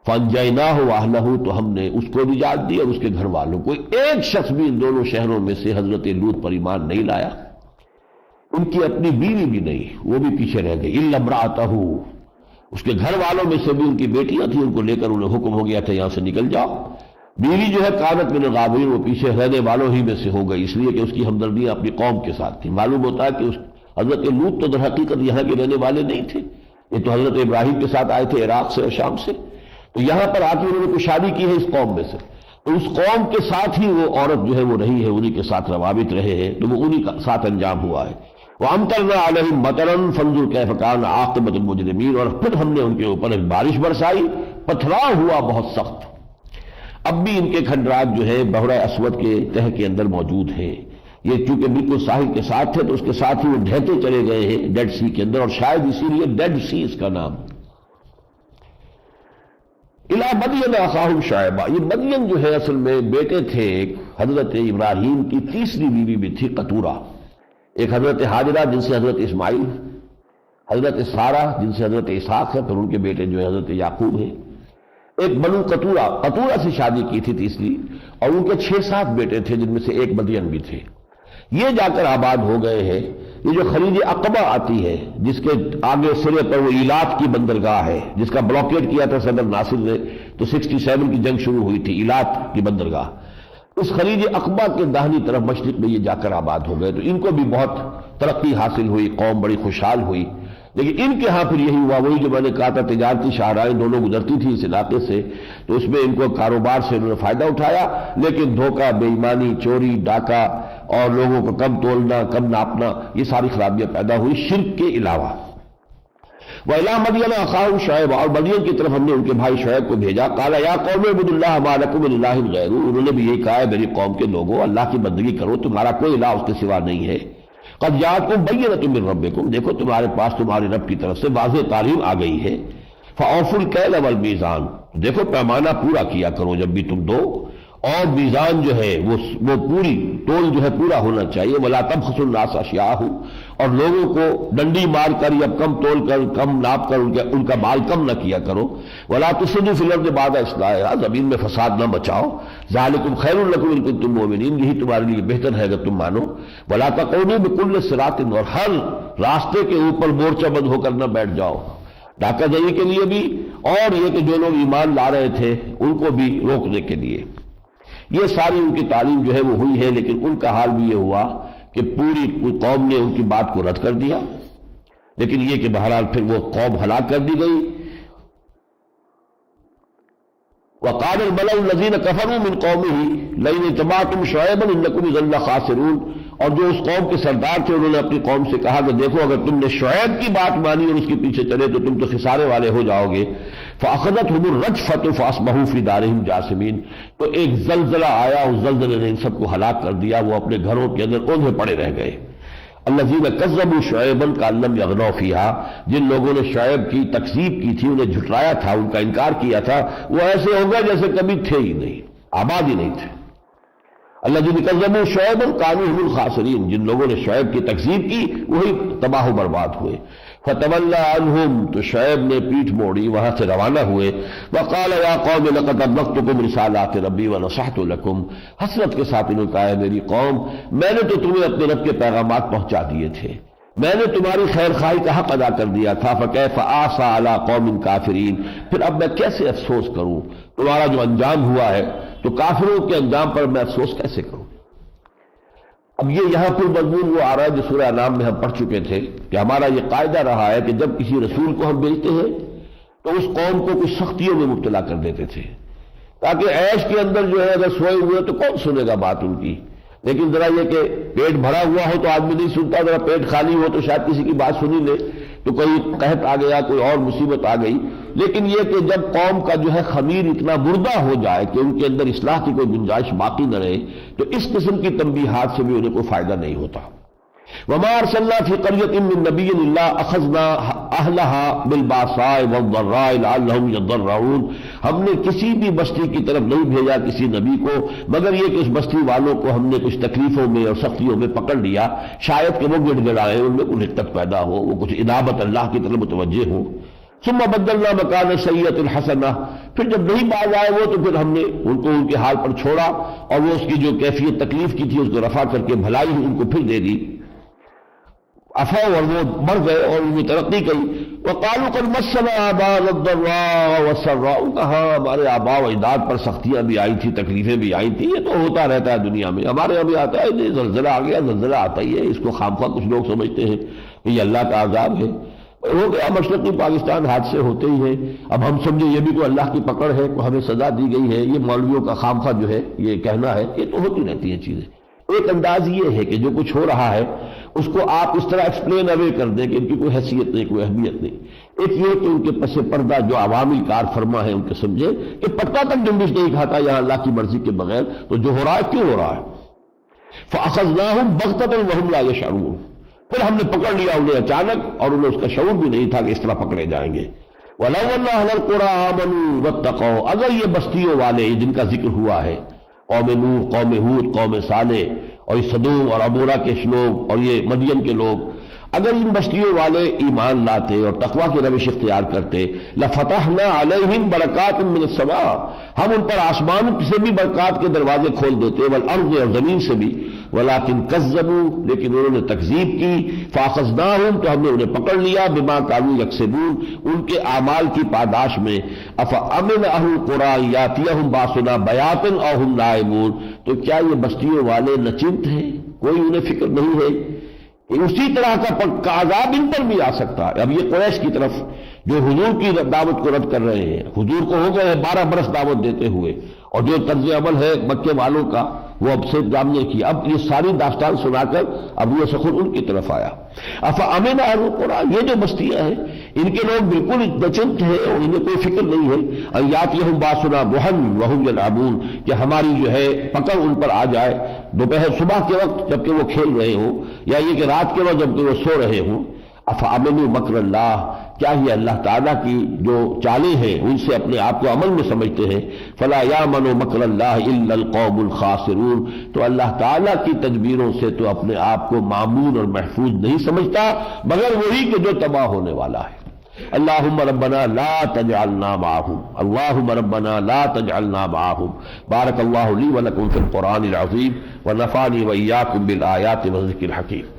فانجیناہ واہلہ، تو ہم نے اس کو نجات دی اور اس کے گھر والوں کو، ایک شخص بھی ان دونوں شہروں میں سے حضرت لوط پر ایمان نہیں لایا، ان کی اپنی بیوی بھی نہیں، وہ بھی پیچھے رہ گئی، الا امرأتہ، اس کے گھر والوں میں سے بھی ان کی بیٹیاں تھیں، ان کو لے کر انہیں حکم ہو گیا تھا یہاں سے نکل جاؤ، بیوی جو ہے کانت من الغابرین، وہ پیچھے رہنے والوں ہی میں سے ہو گئی، اس لیے کہ اس کی ہمدردیاں اپنی قوم کے ساتھ تھیں۔ معلوم ہوتا ہے کہ اس حضرت لوط تو در حقیقت یہاں کے رہنے والے نہیں تھے، یہ تو حضرت ابراہیم کے ساتھ آئے تھے عراق سے اور شام سے، تو یہاں پر آ کے انہوں نے کوئی شادی کی ہے اس قوم میں سے، تو اس قوم کے ساتھ ہی وہ عورت جو ہے وہ رہی ہے، انہی کے ساتھ روابط رہے ہیں، تو وہ انہی کا ساتھ انجام ہوا ہے۔ وَأَمْطَرْنَا عَلَيْهِمْ مَطَرًا فَانظُرْ كَيْفَ كَانَ عَاقِبَةُ الْمُجْرِمِينَ، اور پھر ہم نے ان کے اوپر ایک بارش برسائی، پتھراؤ ہوا بہت سخت۔ اب بھی ان کے کھنڈرات جو ہے بحر اسود کے تہہ کے اندر موجود ہیں، یہ چونکہ بالکل ساحل کے ساتھ تھے تو اس کے ساتھ ہی وہ ڈھہتے چلے گئے ہیں ڈیڈ سی کے اندر، اور شاید اسی لیے ڈیڈ سی اس کا نام۔ اِلیٰ مدین اخاہم شعیبا، یہ مدین جو ہے اصل میں بیٹے تھے حضرت ابراہیم کی تیسری بیوی بھی تھی قطورہ، ایک حضرت حاجرہ جن سے حضرت اسماعیل، حضرت سارہ جن سے حضرت اسحاق ہے، پھر ان کے بیٹے جو ہے حضرت یعقوب ہیں، ایک بنو قطورہ سے شادی کی تھی تیسری، اور ان کے 6-7 بیٹے تھے جن میں سے ایک مدین بھی تھے۔ یہ جا کر آباد ہو گئے ہیں، یہ جو خلیج عقبہ آتی ہے جس کے آگے سرے پر وہ ایلات کی بندرگاہ ہے، جس کا بلاکیٹ کیا تھا صدر ناصر نے، تو 67 کی جنگ شروع ہوئی تھی، ایلات کی بندرگاہ، اس خلیج عقبہ کے داہنی طرف مشرق میں یہ جا کر آباد ہو گئے، تو ان کو بھی بہت ترقی حاصل ہوئی، قوم بڑی خوشحال ہوئی، لیکن ان کے ہاں پھر یہی ہوا، وہی جو میں نے کہا تھا تجارتی شاہراہیں دونوں گزرتی تھی اس علاقے سے، تو اس میں ان کو کاروبار سے انہوں نے فائدہ اٹھایا، لیکن دھوکہ، بے ایمانی، چوری، ڈاکہ اور لوگوں کو کم تولنا، کم ناپنا، یہ ساری خرابیاں پیدا ہوئی شرک کے علاوہ۔ وَإِلَىٰ مَدْيَنَ أَخَاهُمْ شُعَيْبًا، اور مدین کی طرف ہم نے ان کے بھائی شعیب کو بھیجا، قَالَ يَا قَوْمِ اعْبُدُوا اللَّهَ مَا لَكُم مِّنْ إِلَٰهٍ غَيْرُهُ، انہوں نے بھی یہی کہا ہے میری قوم کے لوگوں اللہ کی بندگی کرو، تمہارا کوئی الہ اس کے سوا نہیں ہے۔ قَدْ جَاءَتْكُم بَيِّنَةٌ مِّن رَّبِّكُم، دیکھو تمہارے پاس تمہارے رب کی طرف سے واضح تعلیم آ گئی ہے۔ فَأَوْفُوا الْكَيْلَ وَالْمِيزَانَ، دیکھو پیمانہ پورا کیا کرو جب بھی تم دو، اور میزان جو ہے وہ پوری تول جو ہے پورا ہونا چاہیے۔ وَلَا تَبْخَسُوا النَّاسَ أَشْيَاءَهُمْ، اور لوگوں کو ڈنڈی مار کر یا کم تول کر، کم ناپ کر ان کا مال کم نہ کیا کرو۔ وَلَا تُفْسِدُوا فِي الْأَرْضِ بَعْدَ إِصْلَاحِهَا، زمین میں فساد نہ بچاؤ۔ ذَلِكُمْ خَيْرٌ لَكُمْ إِن كُنتُم مُّؤْمِنِينَ، یہی تمہارے لیے بہتر ہے اگر تم مانو۔ وَلَا تَقْعُدُوا بِكُلِّ صِرَاطٍ، اور ہر راستے کے اوپر مورچہ بند ہو کر نہ بیٹھ جاؤ، ڈاکہ دہی کے لیے بھی، اور یہ کہ جو لوگ ایمان لا رہے تھے ان کو بھی روکنے کے لیے۔ یہ ساری ان کی تعلیم جو ہے وہ ہوئی ہے، لیکن ان کا حال بھی یہ ہوا کہ پوری قوم نے ان کی بات کو رد کر دیا، لیکن یہ کہ بہرحال پھر وہ قوم ہلاک کر دی گئی۔ وقال الملأ الذين كفروا من قومه لئن اتبعتم شعيبا انكم اذا لخاسرون، اور جو اس قوم کے سردار تھے انہوں نے اپنی قوم سے کہا کہ دیکھو اگر تم نے شعیب کی بات مانی اور اس کے پیچھے چلے تو تم تو خسارے والے ہو جاؤ گے۔ فاخذتهم الرجفة فاصبحوا في دارهم جاثمين، تو ایک زلزلہ آیا، اس زلزلے نے ان سب کو ہلاک کر دیا، وہ اپنے گھروں کے اندر اوندھے پڑے رہ گئے۔ الذین کذبوا شعیبا کأن لم یغنوا فیہا، جن لوگوں نے شعیب کی تکذیب کی تھی، انہیں جھٹلایا تھا، ان کا انکار کیا تھا، وہ ایسے ہو گئے جیسے کبھی تھے ہی نہیں، آباد ہی نہیں تھے۔ الذین کذبوا شعیبا کانوا هم الخاسرین، جن لوگوں نے شعیب کی تکذیب کی وہی تباہ و برباد ہوئے۔ فتولی عنہم، تو شعیب نے پیٹھ موڑی، وہاں سے روانہ ہوئے۔ وقال یا قوم لقد ابلغتکم رسالات ربی ونصحت لکم، حسرت کے ساتھ انہوں نے کہا ہے میری قوم میں نے تو تمہیں اپنے رب کے پیغامات پہنچا دیے تھے، میں نے تمہاری خیر خواہی کا حق ادا کر دیا تھا۔ فکیف آسیٰ علی قوم کافرین، پھر اب میں کیسے افسوس کروں، تمہارا جو انجام ہوا ہے تو کافروں کے انجام پر میں افسوس کیسے کروں۔ اب یہ یہاں پر مضمون وہ آ رہا ہے جو سورہ انعام میں ہم پڑھ چکے تھے کہ ہمارا یہ قاعدہ رہا ہے کہ جب کسی رسول کو ہم بھیجتے ہیں تو اس قوم کو کچھ سختیوں میں مبتلا کر دیتے تھے، تاکہ عیش کے اندر جو ہے اگر سوئے ہوئے تو کون سنے گا بات ان کی، لیکن ذرا یہ کہ پیٹ بھرا ہوا ہو تو آدمی نہیں سنتا، ذرا پیٹ خالی ہو تو شاید کسی کی بات سنی لے، تو کوئی قحط آ گیا، کوئی اور مصیبت آ گئی۔ لیکن یہ کہ جب قوم کا جو ہے خمیر اتنا مردہ ہو جائے کہ ان کے اندر اصلاح کی کوئی گنجائش باقی نہ رہے، تو اس قسم کی تنبیہات سے بھی انہیں کوئی فائدہ نہیں ہوتا۔ وما ارسلنا فی قریۃ من نبی الا اخذنا اہلها بالباساء والضراء لعلهم يضرعون، ہم نے کسی بھی بستی کی طرف نہیں بھیجا کسی نبی کو مگر یہ کہ اس بستی والوں کو ہم نے کچھ تکلیفوں میں اور سختیوں میں پکڑ لیا، شاید کہ وہ گڑ گڑائے، ان میں کوئی رقت پیدا ہو، وہ کچھ انابت اللہ کی طرف متوجہ ہو۔ ثم بدلنا مکان السیئۃ الحسنہ، پھر جب نہیں باز آئے وہ تو پھر ہم نے ان کو ان کے حال پر چھوڑا اور وہ اس کی جو کیفیت تکلیف کی تھی اس کو رفع کر کے بھلائی ان کو پھر دے دی، افا اور وہ بڑھ گئے اور ان کی ترقی کی۔ وقالوا قد مسنا آباءنا الضراء والسراء، کہا ہمارے آباء و اجداد پر سختیاں بھی آئی تھی، تکلیفیں بھی آئی تھیں، یہ تو ہوتا رہتا ہے دنیا میں، ہمارے یہاں بھی آتا ہے، زلزلہ آ گیا، زلزلہ آتا ہی ہے، اس کو خامخواہ کچھ لوگ سمجھتے ہیں کہ یہ اللہ کا عذاب ہے، ہو گیا مشرقی پاکستان حادثے ہوتے ہی ہیں، اب ہم سمجھے یہ بھی کوئی اللہ کی پکڑ ہے، کوئی ہمیں سزا دی گئی ہے، یہ مولویوں کا خامخواہ جو ہے یہ کہنا ہے، یہ تو ہوتی رہتی ہیں چیزیں۔ ایک انداز یہ ہے کہ جو کچھ ہو رہا ہے اس کو آپ اس طرح ایکسپلین اوے کر دیں کہ ان کی کوئی حیثیت نہیں، کوئی اہمیت نہیں۔ ایک یہ کہ ان کے پس پردہ جو عوامی کار فرما ہے ان کے سمجھے کہ پتہ تک جنبش نہیں کھاتا یہاں اللہ کی مرضی کے بغیر، تو جو ہو رہا ہے کیوں ہو رہا ہے۔ فَأَخَذْنَاهُمْ بَغْتَةً وَهُمْ لَا يَشْعُرُونَ، پھر ہم نے پکڑ لیا انہیں اچانک اور انہیں اس کا شعور بھی نہیں تھا کہ اس طرح پکڑے جائیں گے۔ وَلَوْ أَنَّ أَهْلَ الْقُرَىٰ آمَنُوا وَاتَّقَوْا، اگر یہ بستیوں والے جن کا ذکر ہوا ہے، قوم نوح، قوم ہود، قوم صالح اور صدوم اور عمورہ کے لوگ اور یہ مدین کے لوگ، اگر ان بستیوں والے ایمان لاتے اور تقوی کی روش اختیار کرتے، لفتحنا علیہم برکات من السماء، ہم ان پر آسمان سے بھی برکات کے دروازے کھول دیتے، والارض اور زمین سے بھی، ولکن کذبوا، لیکن انہوں نے تکذیب کی، فاخذناہم، تو ہم نے انہیں پکڑ لیا، بما کانوا یکسبون، ان کے اعمال کی پاداش میں۔ افامن اہل القری یاتیہم باسنا بیاتا او ہم نائمون، تو کیا یہ بستیوں والے نچنت ہیں، کوئی انہیں فکر نہیں ہے؟ اسی طرح کا عذاب ان پر بھی آ سکتا ہے۔ اب یہ قریش کی طرف جو حضور کی دعوت کو رد کر رہے ہیں، حضور کو ہو گئے 12 برس دعوت دیتے ہوئے، اور جو طرز عمل ہے مکے والوں کا وہ اب سے جامنے کی، اب یہ ساری داستان سنا کر اب یہ سخن ان کی طرف آیا۔ افامن اہل القری، یہ جو بستیاں ہیں ان کے لوگ بالکل نچنت ہیں اور انہیں کوئی فکر نہیں ہے، ان یاتیہم باسنا ضحی وہم یلعبون، کہ ہماری جو ہے پکڑ ان پر آ جائے دوپہر صبح کے وقت جبکہ وہ کھیل رہے ہوں، یا یہ کہ رات کے وقت جبکہ وہ سو رہے ہوں۔ افامنوا مکر اللہ، کیا یہ اللہ تعالیٰ کی جو چالیں ہیں ان سے اپنے آپ کو عمل میں سمجھتے ہیں؟ فلا یامن مکر اللہ الا القوم الخاسرون، تو اللہ تعالیٰ کی تدبیروں سے تو اپنے آپ کو مامون اور محفوظ نہیں سمجھتا مگر وہی کہ جو تباہ ہونے والا ہے۔ اللہم ربنا لا تجعلنا معہم، اللہم ربنا لا تجعلنا معہم۔ بارک اللہ لی ولکم فی القرآن العظیم ونفعنی وإیاکم بالآیات والذکر الحکیم۔